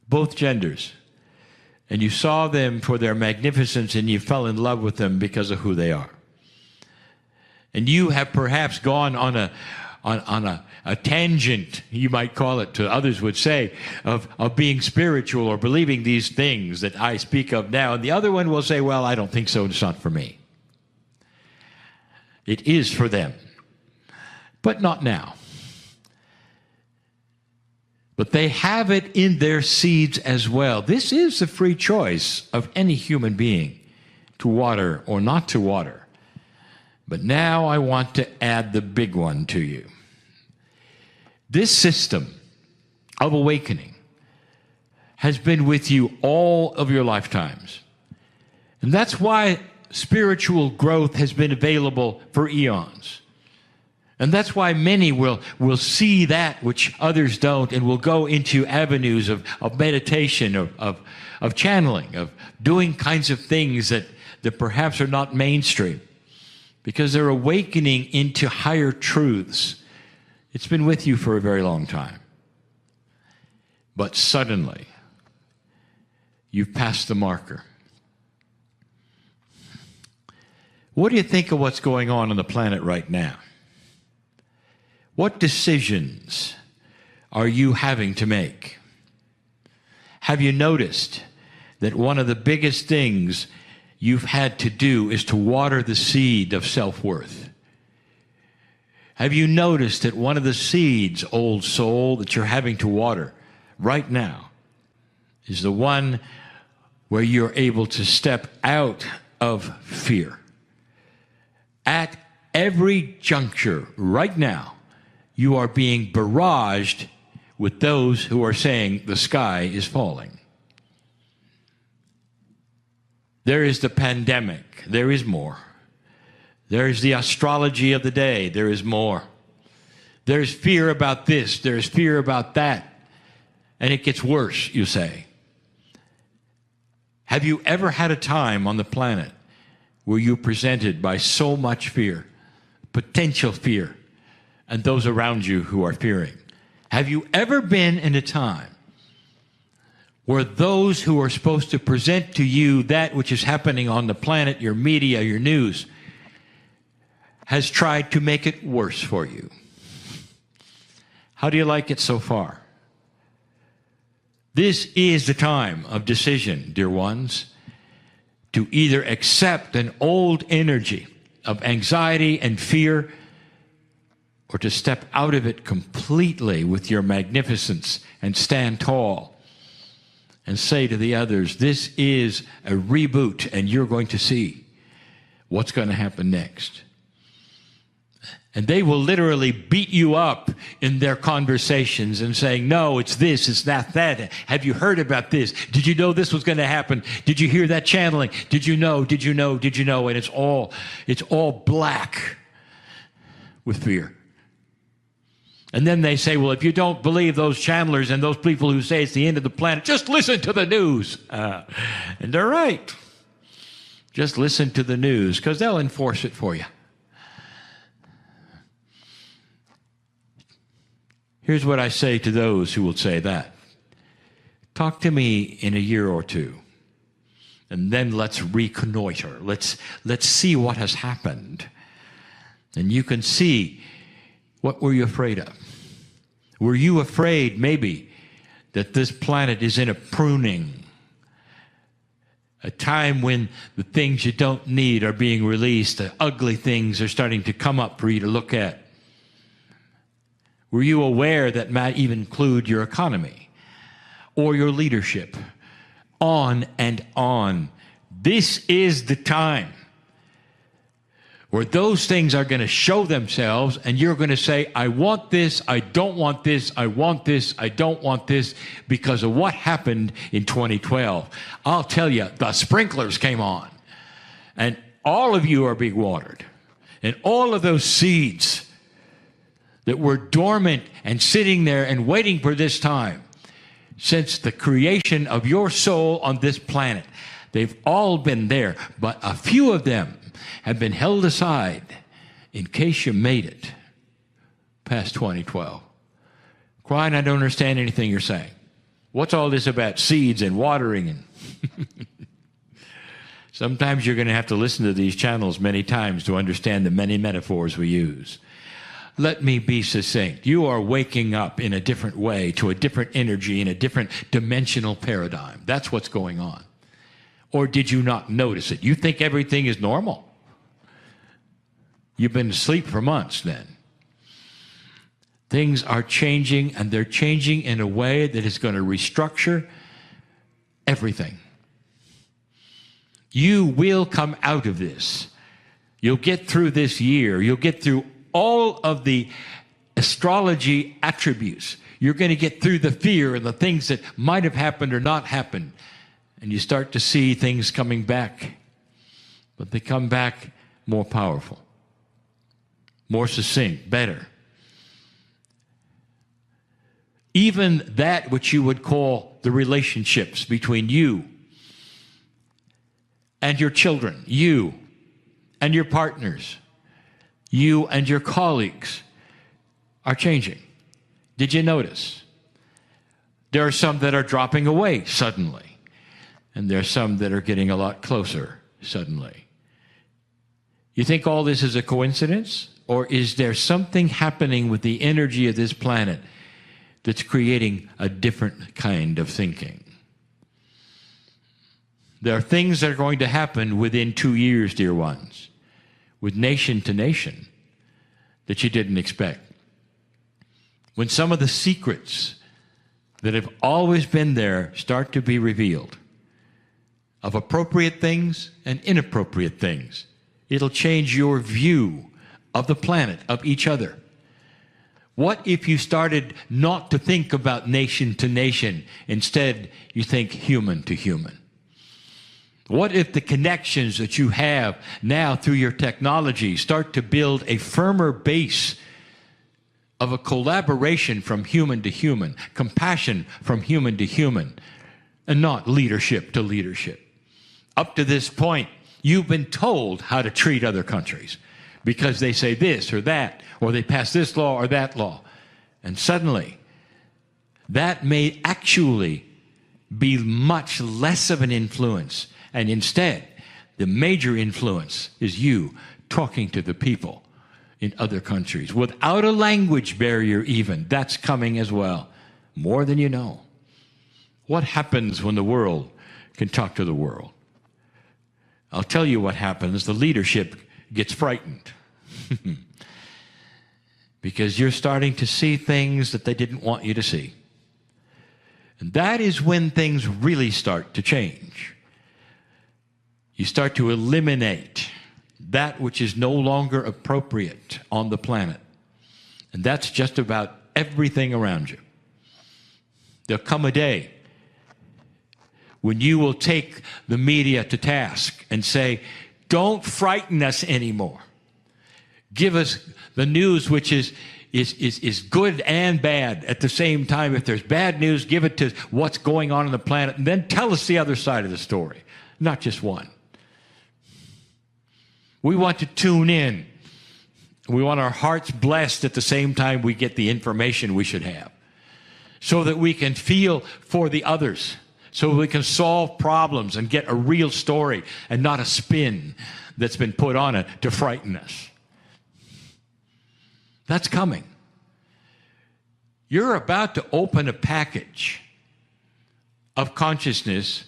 both genders. And you saw them for their magnificence and you fell in love with them because of who they are. And you have perhaps gone on a tangent, you might call it, to others would say, of being spiritual or believing these things that I speak of now. And the other one will say, well, I don't think so, it's not for me. It is for them, but not now. But they have it in their seeds as well. This is the free choice of any human being, to water or not to water. But now I want to add the big one to you. This system of awakening has been with you all of your lifetimes. And that's why spiritual growth has been available for eons. And that's why many will see that which others don't and will go into avenues of meditation, of channeling, of doing kinds of things that perhaps are not mainstream because they're awakening into higher truths. It's been with you for a very long time. But suddenly, you've passed the marker. What do you think of what's going on the planet right now? What decisions are you having to make? Have you noticed that one of the biggest things you've had to do is to water the seed of self-worth? Have you noticed that one of the seeds, old soul, that you're having to water right now is the one where you're able to step out of fear? At every juncture right now, you are being barraged with those who are saying the sky is falling. There is the pandemic. There is more. There is the astrology of the day. There is more. There's fear about this. There's fear about that. And it gets worse, you say. Have you ever had a time on the planet where you're presented by so much fear, potential fear, and those around you who are fearing. Have you ever been in a time where those who are supposed to present to you that which is happening on the planet, your media, your news, has tried to make it worse for you? How do you like it so far? This is the time of decision, dear ones, to either accept an old energy of anxiety and fear, or to step out of it completely with your magnificence and stand tall and say to the others, this is a reboot, and you're going to see what's going to happen next. And they will literally beat you up in their conversations and saying, no, it's this, it's that. Have you heard about this? Did you know this was going to happen? Did you hear that channeling? Did you know? Did you know? Did you know? And it's all black with fear. And then they say, well, if you don't believe those channelers and those people who say it's the end of the planet, just listen to the news. And they're right. Just listen to the news, because they'll enforce it for you. Here's what I say to those who will say that. Talk to me in a year or two, and then let's reconnoiter. Let's see what has happened. And you can see, what were you afraid of? Were you afraid maybe that this planet is in a pruning, a time when the things you don't need are being released, the ugly things are starting to come up for you to look at? Were you aware that might even include your economy or your leadership? On and on. This is the time where those things are going to show themselves, and you're going to say, I want this, I don't want this, I want this, I don't want this, because of what happened in 2012. I'll tell you, the sprinklers came on, and all of you are being watered, and all of those seeds that were dormant and sitting there and waiting for this time since the creation of your soul on this planet, they've all been there, but a few of them have been held aside in case you made it past 2012. Kryon, I don't understand anything you're saying. What's all this about seeds and watering? And sometimes you're going to have to listen to these channels many times to understand the many metaphors we use. Let me be succinct. You are waking up in a different way, to a different energy, in a different dimensional paradigm. That's what's going on. Or did you not notice it? You think everything is normal. You've been asleep for months then. Things are changing, and they're changing in a way that is going to restructure everything. You will come out of this. You'll get through this year. You'll get through all of the astrology attributes. You're going to get through the fear and the things that might have happened or not happened. And you start to see things coming back. But they come back more powerful, more succinct, better. Even that which you would call the relationships between you and your children, you and your partners, you and your colleagues are changing. Did you notice? There are some that are dropping away suddenly, and there are some that are getting a lot closer suddenly. You think all this is a coincidence? Or is there something happening with the energy of this planet that's creating a different kind of thinking? There are things that are going to happen within 2 years, dear ones, with nation to nation, that you didn't expect. When some of the secrets that have always been there start to be revealed, of appropriate things and inappropriate things, it'll change your view of the planet, of each other. What if you started not to think about nation to nation? Instead, you think human to human. What if the connections that you have now through your technology start to build a firmer base of a collaboration from human to human, compassion from human to human, and not leadership to leadership? Up to this point, you've been told how to treat other countries. because they say this or that, or they pass this law or that law. And suddenly, that may actually be much less of an influence. And instead, the major influence is you talking to the people in other countries without a language barrier even. That's coming as well, more than you know. What happens when the world can talk to the world? I'll tell you what happens. The leadership gets frightened because you're starting to see things that they didn't want you to see. And that is when things really start to change. You start to eliminate that which is no longer appropriate on the planet. And that's just about everything around you. There'll come a day when you will take the media to task and say, don't frighten us anymore. Give us the news which is good and bad at the same time. If there's bad news, give it to what's going on the planet, and then tell us the other side of the story, not just one. We want to tune in. We want our hearts blessed at the same time we get the information we should have, so that we can feel for the others, so we can solve problems and get a real story and not a spin that's been put on it to frighten us. That's coming. You're about to open a package of consciousness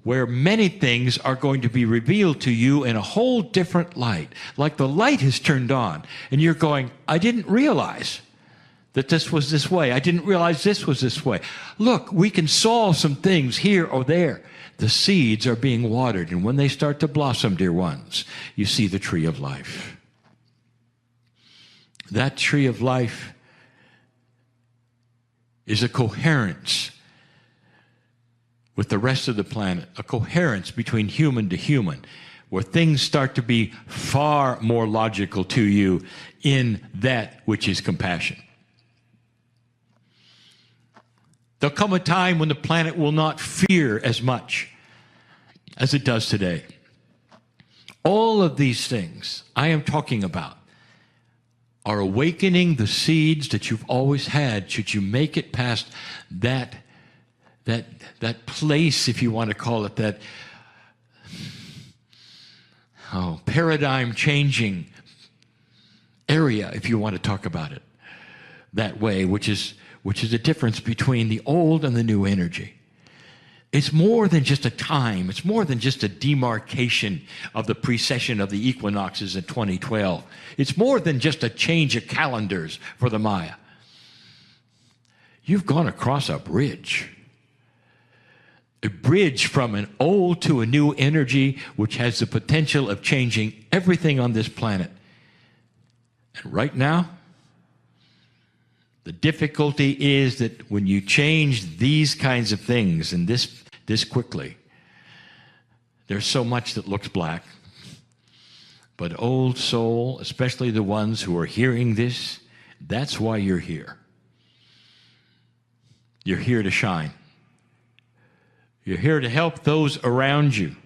where many things are going to be revealed to you in a whole different light. Like the light has turned on, and you're going, I didn't realize that this was this way. I didn't realize this was this way. Look, we can solve some things here or there. The seeds are being watered, and when they start to blossom, dear ones, you see the tree of life. That tree of life is a coherence with the rest of the planet, a coherence between human to human, where things start to be far more logical to you in that which is compassion. There'll come a time when the planet will not fear as much as it does today. All of these things I am talking about are awakening the seeds that you've always had, should you make it past that place, if you want to call it that, paradigm-changing area, if you want to talk about it that way, which is the difference between the old and the new energy. It's more than just a time. It's more than just a demarcation of the precession of the equinoxes in 2012. It's more than just a change of calendars for the Maya. You've gone across a bridge from an old to a new energy which has the potential of changing everything on this planet. And right now, the difficulty is that when you change these kinds of things and this quickly, there's so much that looks black. But old soul, especially the ones who are hearing this, that's why you're here. You're here to shine. You're here to help those around you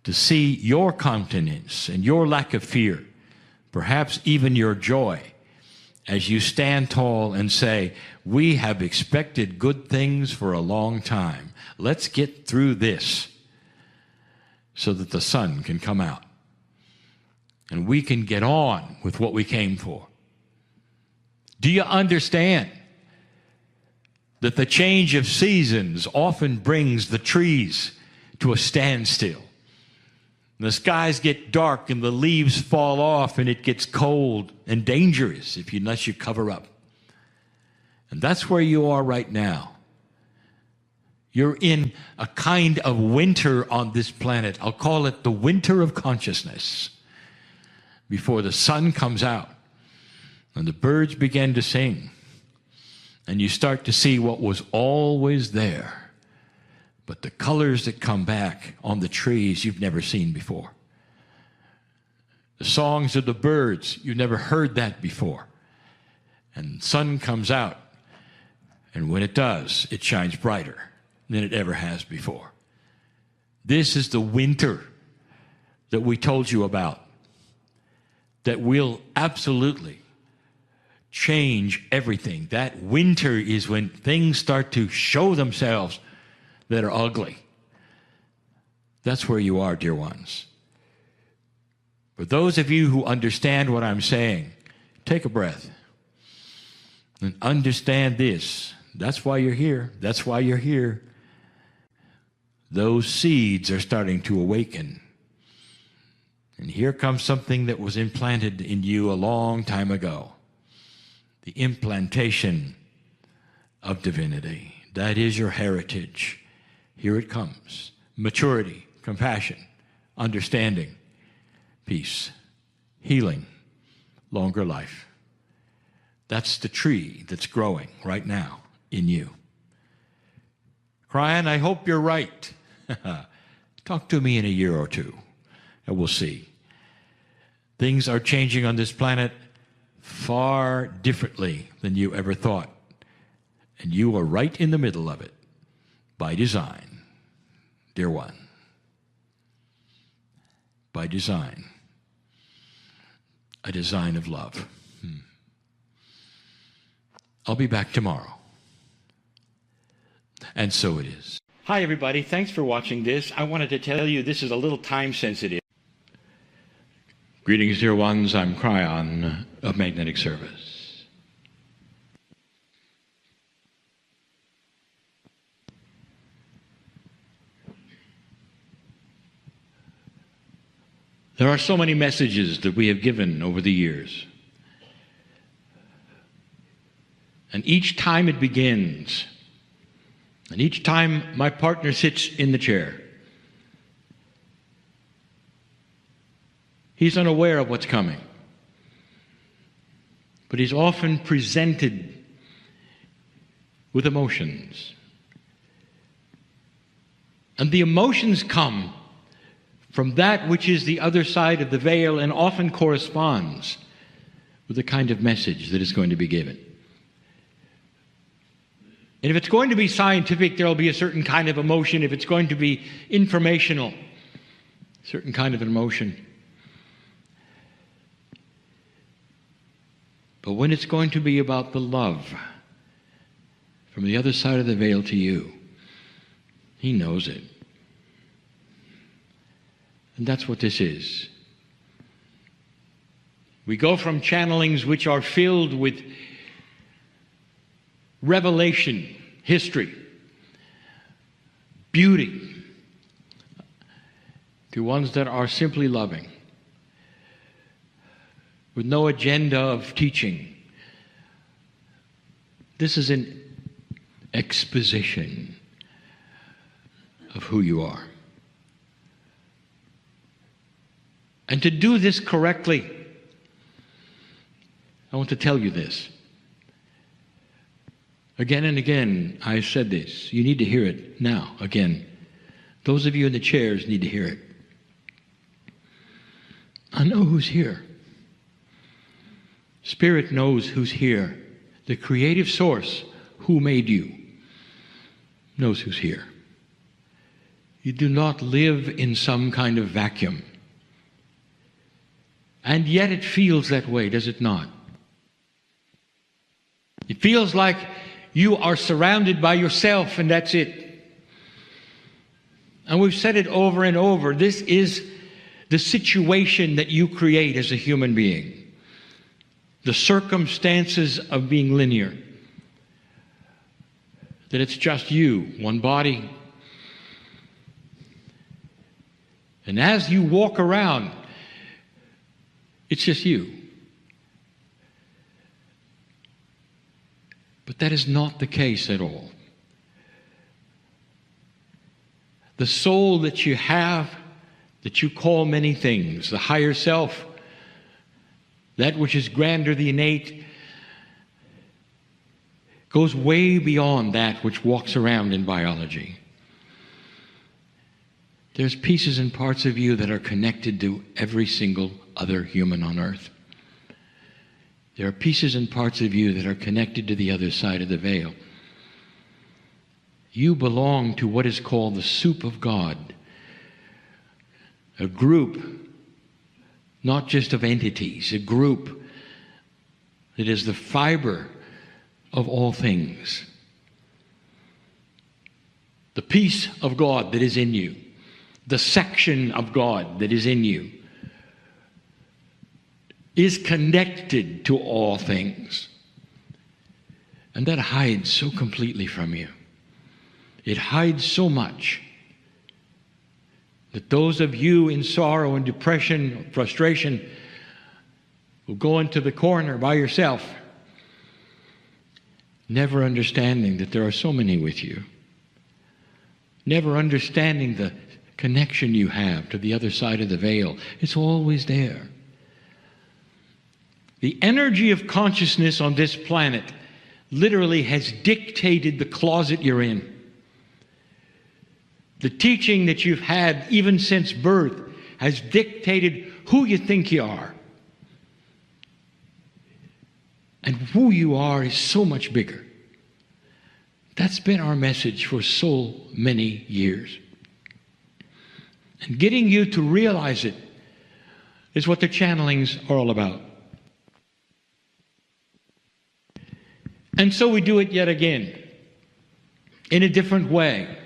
to see your continence and your lack of fear, perhaps even your joy, as you stand tall and say, we have expected good things for a long time. Let's get through this so that the sun can come out and we can get on with what we came for. Do you understand that the change of seasons often brings the trees to a standstill? The skies get dark and the leaves fall off and it gets cold and dangerous unless you cover up. And that's where you are right now. You're in a kind of winter on this planet. I'll call it the winter of consciousness. Before the sun comes out and the birds begin to sing and you start to see what was always there. But the colors that come back on the trees you've never seen before. The songs of the birds, you've never heard that before. And the sun comes out, and when it does, it shines brighter than it ever has before. This is the winter that we told you about. that will absolutely change everything. That winter is when things start to show themselves that are ugly. That's where you are, dear ones. For those of you who understand what I'm saying, take a breath and understand this. That's why you're here. That's why you're here. Those seeds are starting to awaken. And here comes something that was implanted in you a long time ago. The implantation of divinity. That is your heritage. Here it comes. Maturity, compassion, understanding, peace, healing, longer life. That's the tree that's growing right now in you. Kryon, I hope you're right. Talk to me in a year or two, and we'll see. Things are changing on this planet far differently than you ever thought. And you are right in the middle of it, by design, dear one. By design. A design of love. I'll be back tomorrow. And so it is. Hi, everybody. Thanks for watching this. I wanted to tell you this is a little time sensitive. Greetings, dear ones. I'm Kryon of Magnetic Service. There are so many messages that we have given over the years. And each time it begins, and each time my partner sits in the chair, he's unaware of what's coming. But he's often presented with emotions. And the emotions come from that which is the other side of the veil and often corresponds with the kind of message that is going to be given. And if it's going to be scientific, there will be a certain kind of emotion. If it's going to be informational, a certain kind of emotion. But when it's going to be about the love from the other side of the veil to you, he knows it. And that's what this is. We go from channelings which are filled with revelation, history, beauty, to ones that are simply loving, with no agenda of teaching. This is an exposition of who you are. And to do this correctly, I want to tell you this. Again and again, I've said this. You need to hear it now, again. Those of you in the chairs need to hear it. I know who's here. Spirit knows who's here. The creative source who made you knows who's here. You do not live in some kind of vacuum. And yet it feels that way, does it not? It feels like you are surrounded by yourself and that's it. And we've said it over and over. This is the situation that you create as a human being. The circumstances of being linear. That it's just you, one body. And as you walk around, it's just you. But that is not the case at all. The soul that you have, that you call many things, the higher self, that which is grander, the innate, goes way beyond that which walks around in biology. There's pieces and parts of you that are connected to every single other human on earth. There are pieces and parts of you that are connected to the other side of the veil. You belong to what is called the soup of God, a group not just of entities, a group that is the fiber of all things. The peace of God that is in you, the section of God that is in you, is connected to all things. And that hides so completely from you. It hides so much that those of you in sorrow and depression, frustration, will go into the corner by yourself, never understanding that there are so many with you, never understanding the connection you have to the other side of the veil. It's always there. The energy of consciousness on this planet literally has dictated the closet you're in. The teaching that you've had even since birth has dictated who you think you are. And who you are is so much bigger. That's been our message for so many years. And getting you to realize it is what the channelings are all about. And so we do it yet again, in a different way.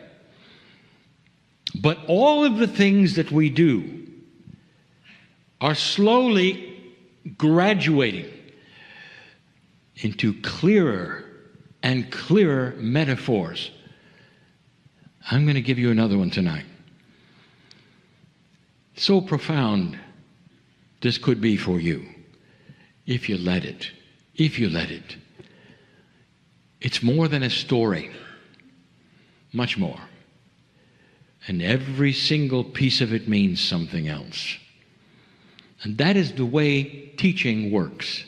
But all of the things that we do are slowly graduating into clearer and clearer metaphors. I'm going to give you another one tonight. So profound this could be for you, if you let it. If you let it. It's more than a story. Much more. And every single piece of it means something else. And that is the way teaching works.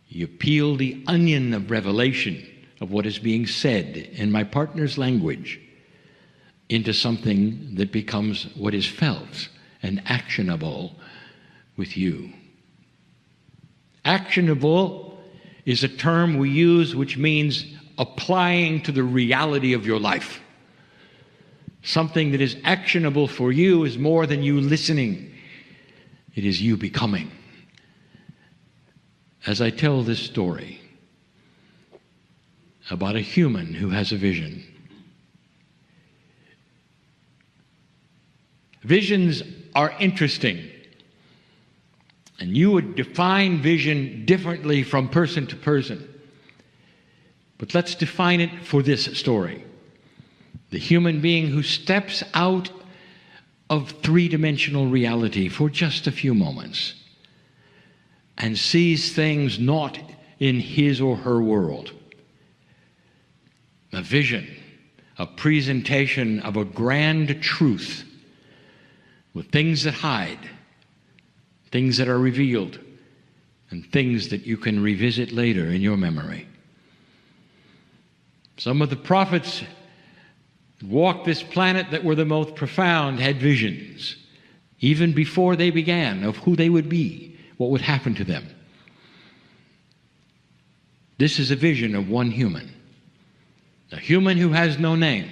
You peel the onion of revelation of what is being said in my partner's language into something that becomes what is felt and actionable with you. Actionable is a term we use which means applying to the reality of your life. Something that is actionable for you is more than you listening. It is you becoming. As I tell this story about a human who has a vision. Visions are interesting. And you would define vision differently from person to person. But let's define it for this story. The human being who steps out of three-dimensional reality for just a few moments and sees things not in his or her world. A vision, a presentation of a grand truth with things that hide, things that are revealed, and things that you can revisit later in your memory. Some of the prophets who walked this planet that were the most profound had visions, even before they began, of who they would be, what would happen to them. This is a vision of one human, a human who has no name,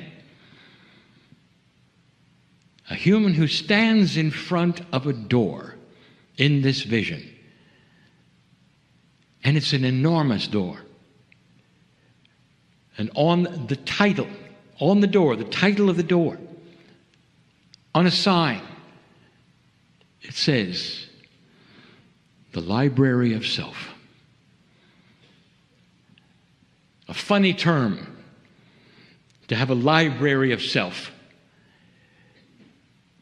a human who stands in front of a door in this vision. And it's an enormous door. And on the title, on the door, the title of the door, on a sign, it says, "The Library of Self." A funny term, to have a library of self.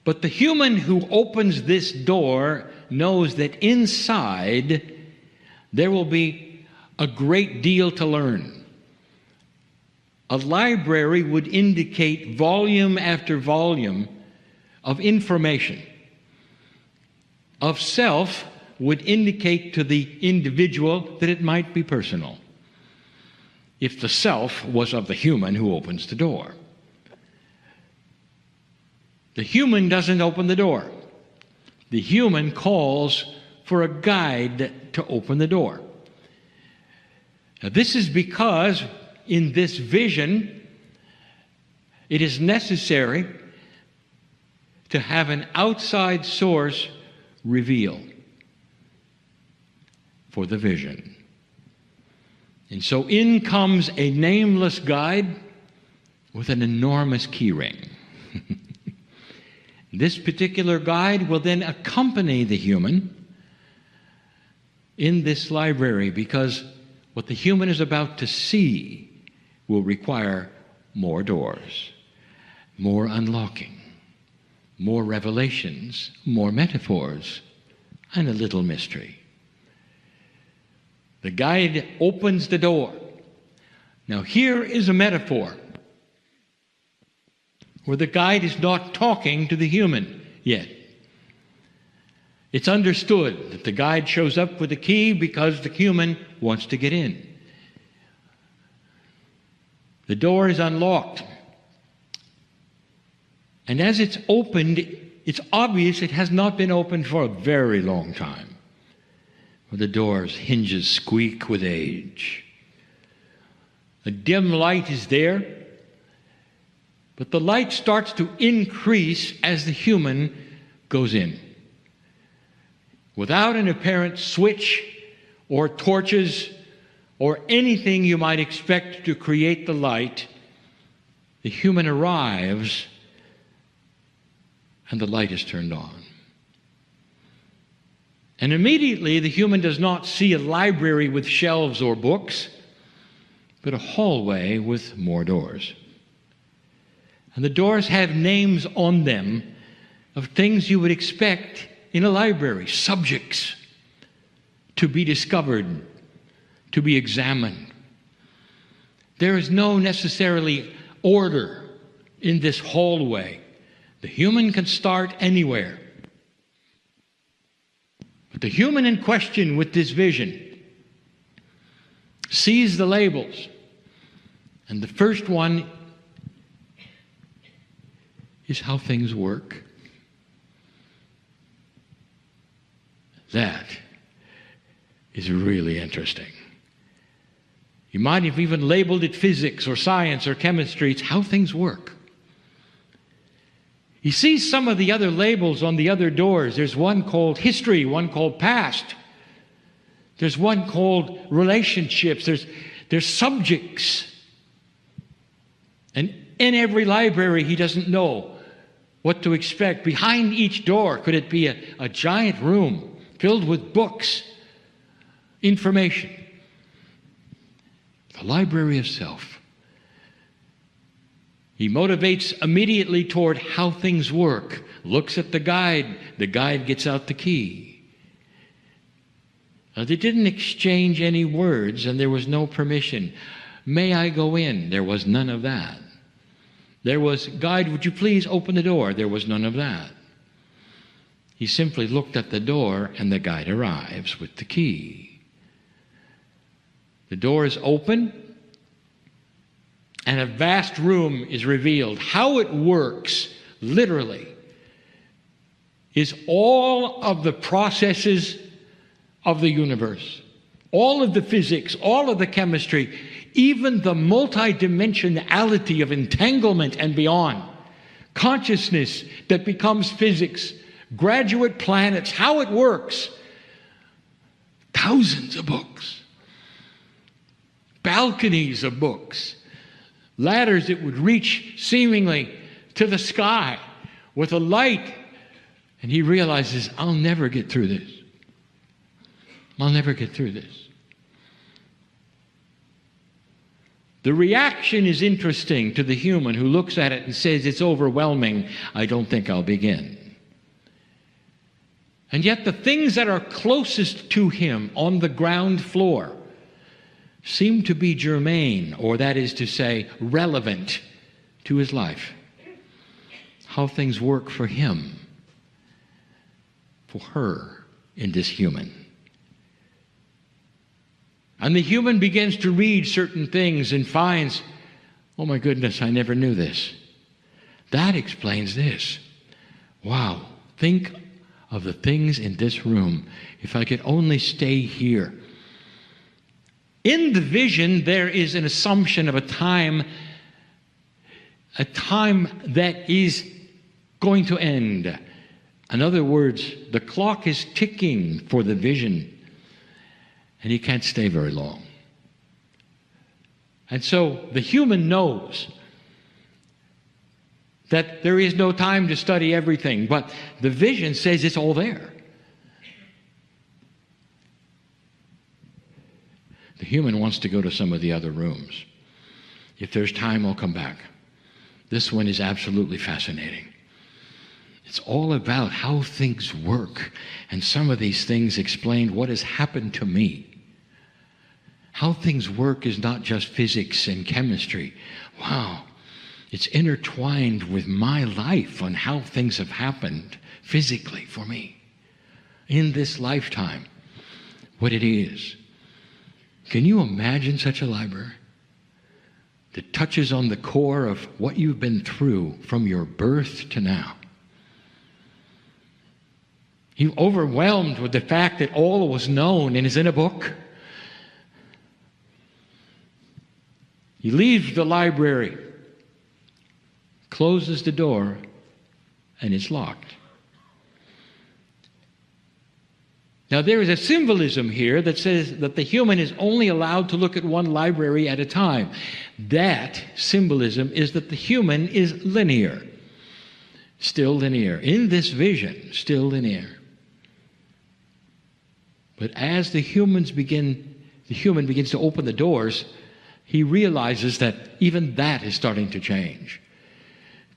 But the human who opens this door knows that inside there will be a great deal to learn. A library would indicate volume after volume of information. Of self would indicate to the individual that it might be personal, if the self was of the human who opens the door. The human doesn't open the door. The human calls for a guide to open the door. Now, this is because in this vision, it is necessary to have an outside source reveal for the vision. And so in comes a nameless guide with an enormous key ring. This particular guide will then accompany the human in this library, because what the human is about to see will require more doors, more unlocking, more revelations, more metaphors, and a little mystery. The guide opens the door. Now here is a metaphor where the guide is not talking to the human yet. It's understood that the guide shows up with a key because the human wants to get in. The door is unlocked. And as it's opened, it's obvious it has not been opened for a very long time. The door's hinges squeak with age. A dim light is there, but the light starts to increase as the human goes in. Without an apparent switch or torches or anything you might expect to create the light, the human arrives and the light is turned on. And immediately the human does not see a library with shelves or books, but a hallway with more doors. And the doors have names on them of things you would expect in a library, subjects to be discovered, to be examined. There is no necessarily order in this hallway. The human can start anywhere. But the human in question with this vision sees the labels. And the first one is how things work. That is really interesting. You might have even labeled it physics or science or chemistry. It's how things work. You see some of the other labels on the other doors. There's one called history, one called past. There's one called relationships. There's subjects. And in every library, he doesn't know what to expect. Behind each door, could it be a giant room filled with books, information? The library of self. He motivates immediately toward how things work, looks at the guide gets out the key. Now, they didn't exchange any words, and there was no permission. May I go in? There was none of that. There was, guide, would you please open the door? There was none of that. He simply looked at the door, and the guide arrives with the key. The door is open, and a vast room is revealed. How it works, literally, is all of the processes of the universe, all of the physics, all of the chemistry, even the multidimensionality of entanglement and beyond, consciousness that becomes physics, graduate planets, how it works. Thousands of books, balconies of books, ladders that would reach seemingly to the sky with a light. And he realizes, I'll never get through this. I'll never get through this. The reaction is interesting to the human who looks at it and says, it's overwhelming. I don't think I'll begin. And yet the things that are closest to him on the ground floor seem to be germane, or that is to say, relevant to his life. How things work for him, for her, in this human. And the human begins to read certain things and finds, oh my goodness, I never knew this. That explains this. Wow, think of the things in this room. If I could only stay here. In the vision, there is an assumption of a time that is going to end. In other words, the clock is ticking for the vision, and he can't stay very long. And so the human knows that there is no time to study everything, but the vision says it's all there. The human wants to go to some of the other rooms. If there's time, I'll come back. This one is absolutely fascinating. It's all about how things work, and some of these things explain what has happened to me. How things work is not just physics and chemistry. Wow, it's intertwined with my life on how things have happened physically for me in this lifetime, what it is. Can you imagine such a library that touches on the core of what you've been through from your birth to now? You're overwhelmed with the fact that all was known and is in a book. He leaves the library, closes the door, and it's locked. Now, there is a symbolism here that says that the human is only allowed to look at one library at a time. That symbolism is that the human is linear, still linear. In this vision, still linear. But as the human begins to open the doors, he realizes that even that is starting to change.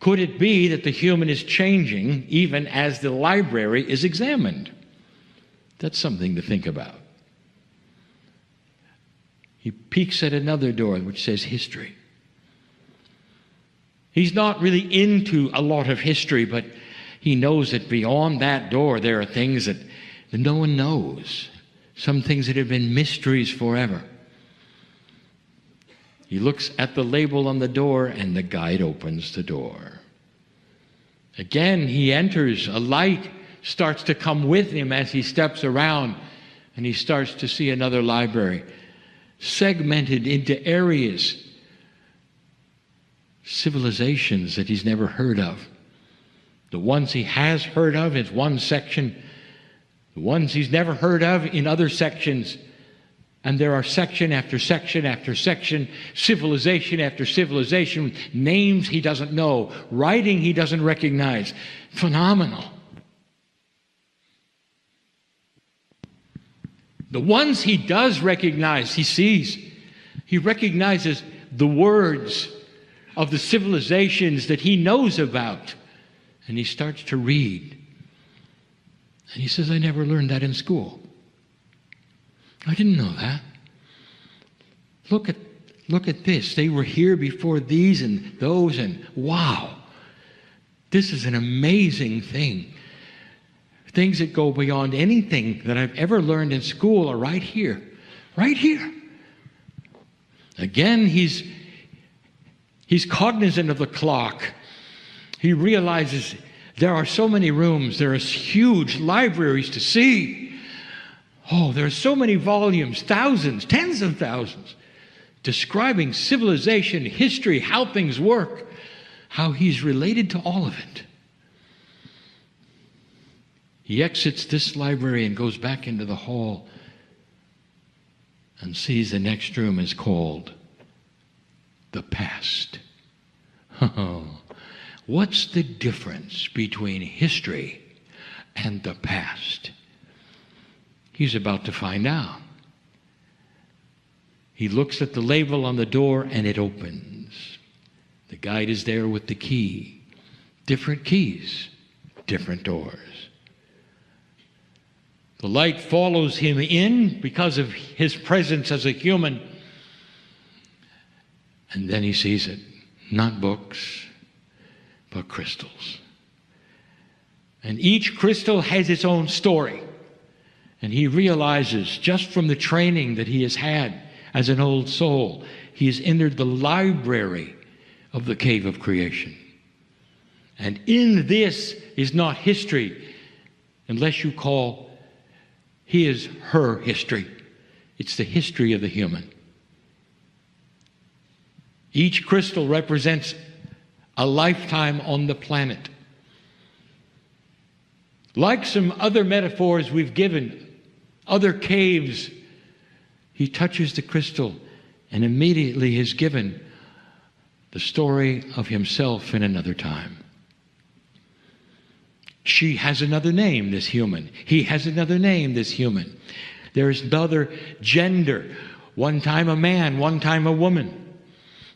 Could it be that the human is changing even as the library is examined? That's something to think about. He peeks at another door which says history. He's not really into a lot of history, but he knows that beyond that door there are things that no one knows. Some things that have been mysteries forever. He looks at the label on the door, and the guide opens the door. Again, he enters. A light starts to come with him as he steps around, and he starts to see another library, segmented into areas, civilizations that he's never heard of. The ones he has heard of is one section, the ones he's never heard of in other sections. And there are section after section after section, civilization after civilization, names he doesn't know, writing he doesn't recognize. Phenomenal. The ones he does recognize, he sees. He recognizes the words of the civilizations that he knows about. And he starts to read. And he says, I never learned that in school. I didn't know that. Look at this. They were here before these and those, and wow. This is an amazing thing. Things that go beyond anything that I've ever learned in school are right here. Right here. Again, he's cognizant of the clock. He realizes there are so many rooms. There are huge libraries to see. Oh, there are so many volumes, thousands, tens of thousands, describing civilization, history, how things work, how he's related to all of it. He exits this library and goes back into the hall and sees the next room is called the past. What's the difference between history and the past? He's about to find out. He looks at the label on the door and it opens. The guide is there with the key. Different keys, different doors. The light follows him in because of his presence as a human. And then he sees it. Not books, but crystals. And each crystal has its own story. And he realizes, just from the training that he has had as an old soul, he has entered the library of the cave of creation. And in this is not history, unless you call his, her history. It's the history of the human. Each crystal represents a lifetime on the planet. Like some other metaphors we've given, other caves, he touches the crystal and immediately is given the story of himself in another time. She has another name, this human. He has another name, this human. There is another gender. One time a man, one time a woman.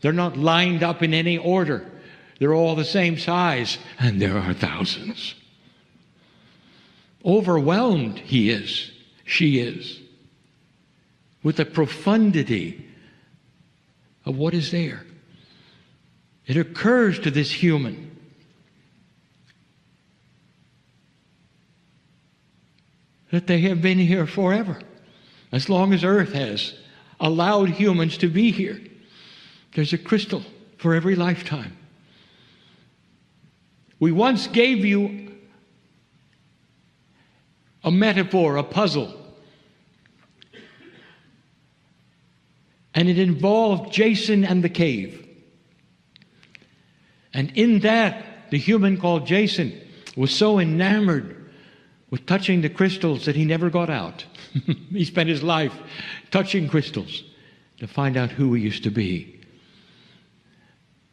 They're not lined up in any order. They're all the same size, and there are thousands. Overwhelmed he is, she is, with the profundity of what is there. It occurs to this human that they have been here forever, as long as Earth has allowed humans to be here. There's a crystal for every lifetime. We once gave you a metaphor, a puzzle, and it involved Jason and the cave. And in that, the human called Jason was so enamored with touching the crystals that he never got out. He spent his life touching crystals to find out who he used to be.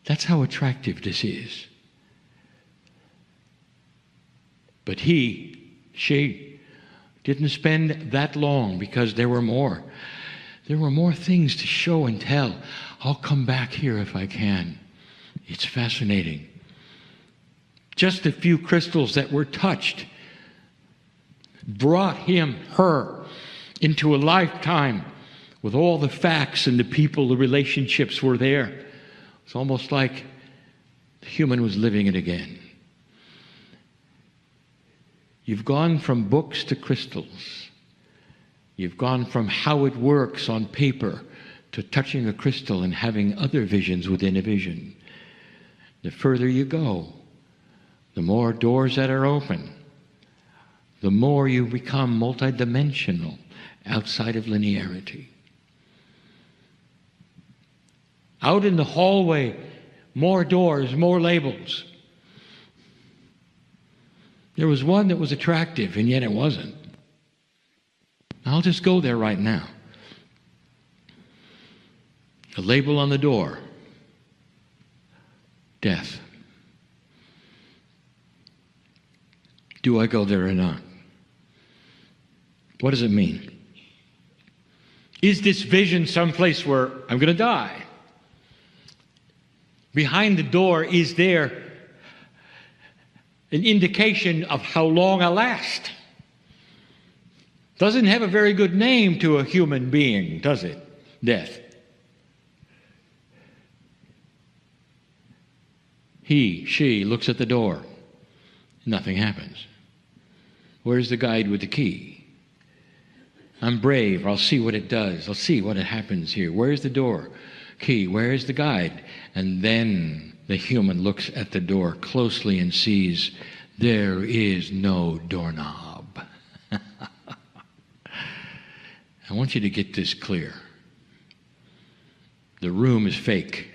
That's how attractive this is. But she didn't spend that long, because there were more. There were more things to show and tell. I'll come back here if I can. It's fascinating. Just a few crystals that were touched brought her into a lifetime with all the facts and the people, the relationships were there. It's almost like the human was living it again. You've gone from books to crystals. You've gone from how it works on paper to touching a crystal and having other visions within a vision. The further you go, the more doors that are open, the more you become multidimensional outside of linearity. Out in the hallway, more doors, more labels. There was one that was attractive, and yet it wasn't. I'll just go there right now. A label on the door. Death. Do I go there or not? What does it mean? Is this vision someplace where I'm going to die? Behind the door, is there an indication of how long I last? Doesn't have a very good name to a human being, does it? Death. She looks at the door. Nothing happens. Where's the guide with the key? I'm brave. I'll see what it does. I'll see what happens here. Where's the door? Key. Where's the guide? And then the human looks at the door closely and sees there is no doorknob. I want you to get this clear. The room is fake.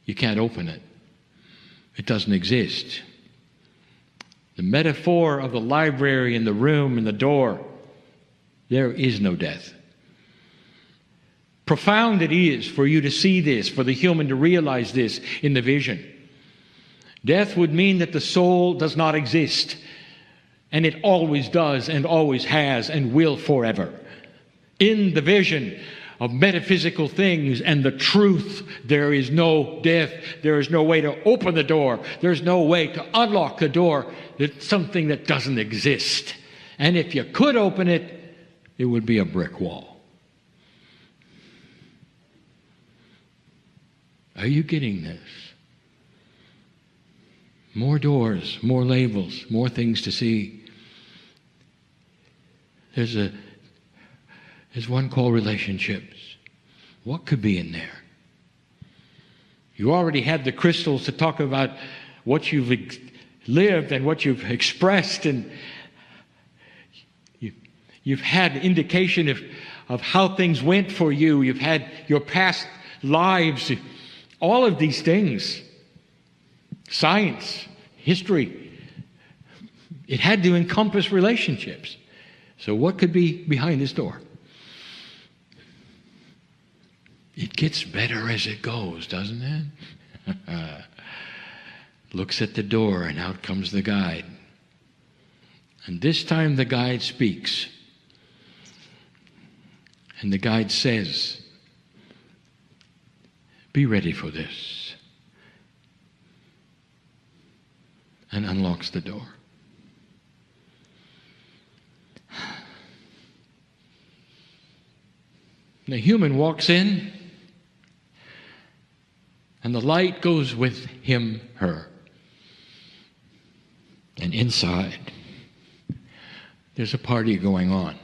You can't open it. It doesn't exist. The metaphor of the library and the room and the door, there is no death. Profound it is for you to see this, for the human to realize this in the vision. Death would mean that the soul does not exist, and it always does and always has and will forever. In the vision of metaphysical things and the truth, there is no death. There is no way to open the door. There's no way to unlock the door. It's something that doesn't exist. And if you could open it, it would be a brick wall. Are you getting this? More doors, more labels, more things to see. There's one called relationships. What could be in there? You already had the crystals to talk about what you've lived and what you've expressed, and you've had indication of how things went for you. You've had your past lives, all of these things. Science, history, It had to encompass relationships. So what could be behind this door? It gets better as it goes, doesn't it? Looks at the door, and out comes the guide. And this time the guide speaks. And the guide says, "Be ready for this." And unlocks the door. The human walks in, and the light goes with him, her. And inside, there's a party going on.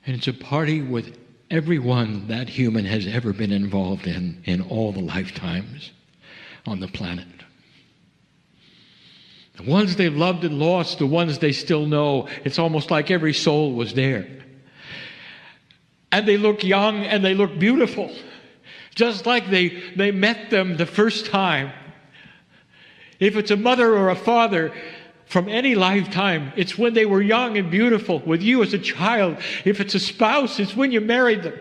And it's a party with everyone that human has ever been involved in all the lifetimes on the planet. The ones they've loved and lost, the ones they still know. It's almost like every soul was there. And they look young and they look beautiful. Just like they met them the first time. If it's a mother or a father from any lifetime, it's when they were young and beautiful with you as a child. If it's a spouse, it's when you married them.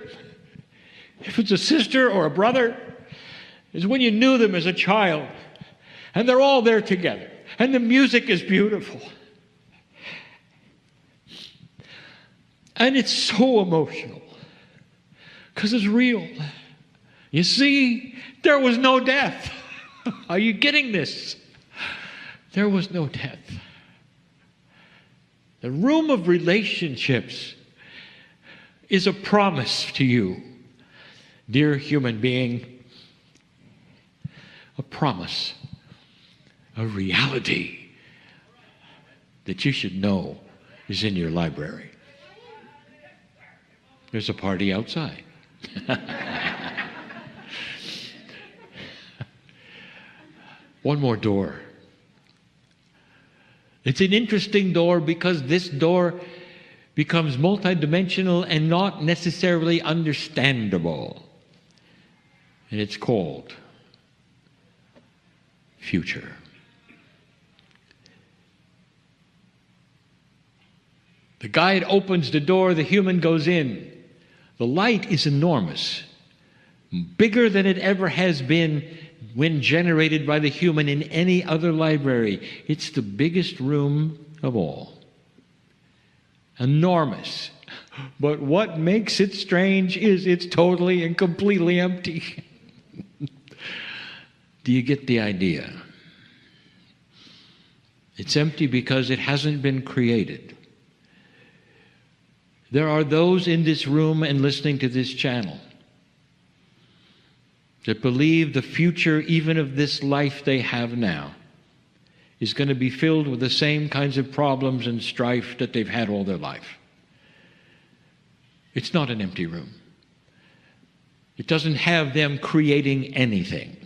If it's a sister or a brother, it's when you knew them as a child. And they're all there together. And the music is beautiful. And it's so emotional. Because it's real. You see, there was no death. Are you getting this? There was no death. The room of relationships is a promise to you, dear human being. A promise. A reality that you should know is in your library. There's a party outside. One more door. It's an interesting door because this door becomes multidimensional and not necessarily understandable. And it's called future. The guide opens the door, the human goes in. The light is enormous, bigger than it ever has been when generated by the human in any other library. It's the biggest room of all. Enormous. But what makes it strange is it's totally and completely empty. Do you get the idea? It's empty because it hasn't been created. There are those in this room and listening to this channel that believe the future, even of this life they have now, is going to be filled with the same kinds of problems and strife that they've had all their life. It's not an empty room. It doesn't have them creating anything.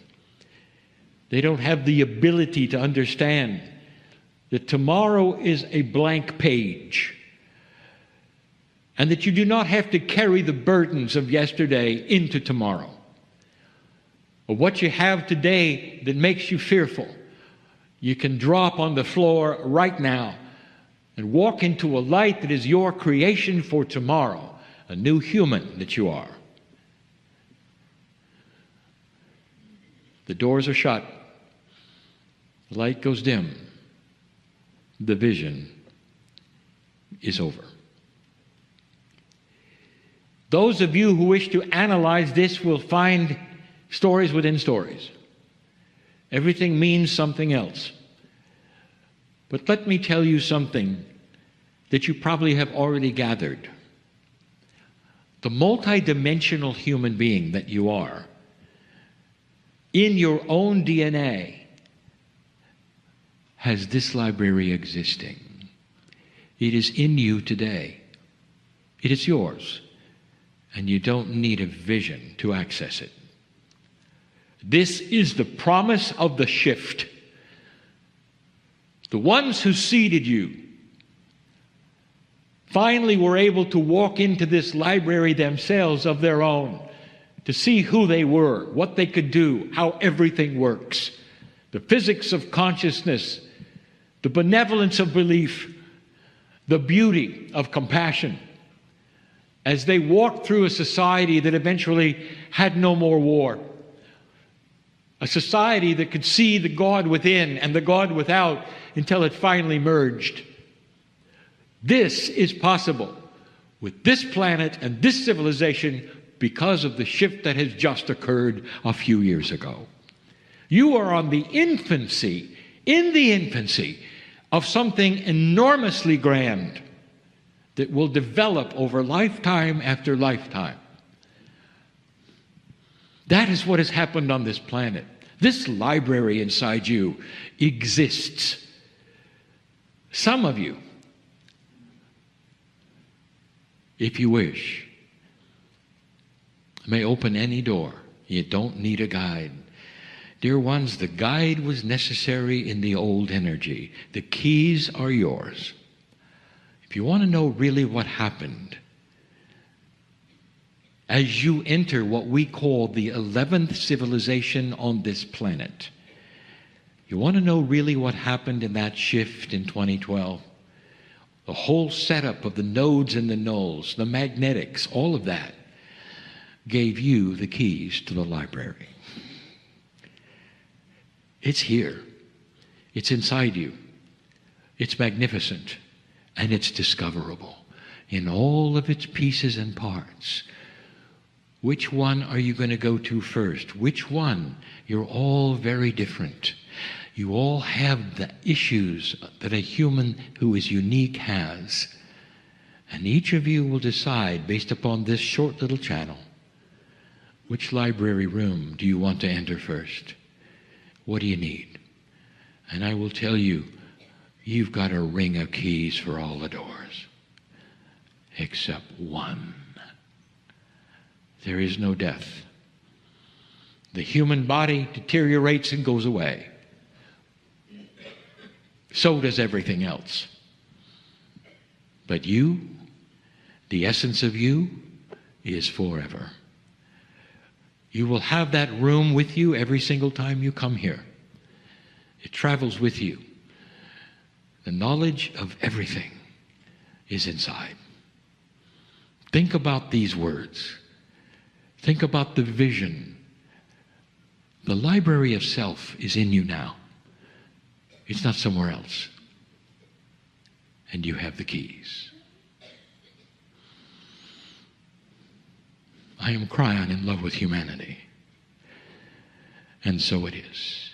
They don't have the ability to understand that tomorrow is a blank page, and that you do not have to carry the burdens of yesterday into tomorrow. Or what you have today that makes you fearful, you can drop on the floor right now and walk into a light that is your creation for tomorrow, a new human that you are. The doors are shut. The light goes dim. The vision is over. Those of you who wish to analyze this will find stories within stories. Everything means something else. But let me tell you something that you probably have already gathered. The multidimensional human being that you are, in your own DNA, has this library existing. It is in you today. It is yours. And you don't need a vision to access it. This is the promise of the shift. The ones who seeded you finally were able to walk into this library themselves of their own, to see who they were, what they could do, how everything works, the physics of consciousness, the benevolence of belief, the beauty of compassion, as they walked through a society that eventually had no more war. A society that could see the God within and the God without until it finally merged. This is possible with this planet and this civilization because of the shift that has just occurred a few years ago. You are on the infancy, in the infancy, of something enormously grand that will develop over lifetime after lifetime. That is what has happened on this planet. This library inside you exists. Some of you, if you wish, may open any door. You don't need a guide. Dear ones, the guide was necessary in the old energy. The keys are yours. If you want to know really what happened, as you enter what we call the 11th civilization on this planet, you want to know really what happened in that shift in 2012? The whole setup of the nodes and the nulls, the magnetics, all of that gave you the keys to the library. It's here. It's inside you. It's magnificent. And it's discoverable in all of its pieces and parts. Which one are you going to go to first? Which one? You're all very different. You all have the issues that a human who is unique has. And each of you will decide, based upon this short little channel, which library room do you want to enter first? What do you need? And I will tell you, you've got a ring of keys for all the doors, except one. There is no death. The human body deteriorates and goes away. So does everything else. But you, the essence of you, is forever. You will have that room with you every single time you come here. It travels with you. The knowledge of everything is inside. Think about these words. Think about the vision. The library of self is in you now. It's not somewhere else. And you have the keys. I am Kryon in love with humanity. And so it is.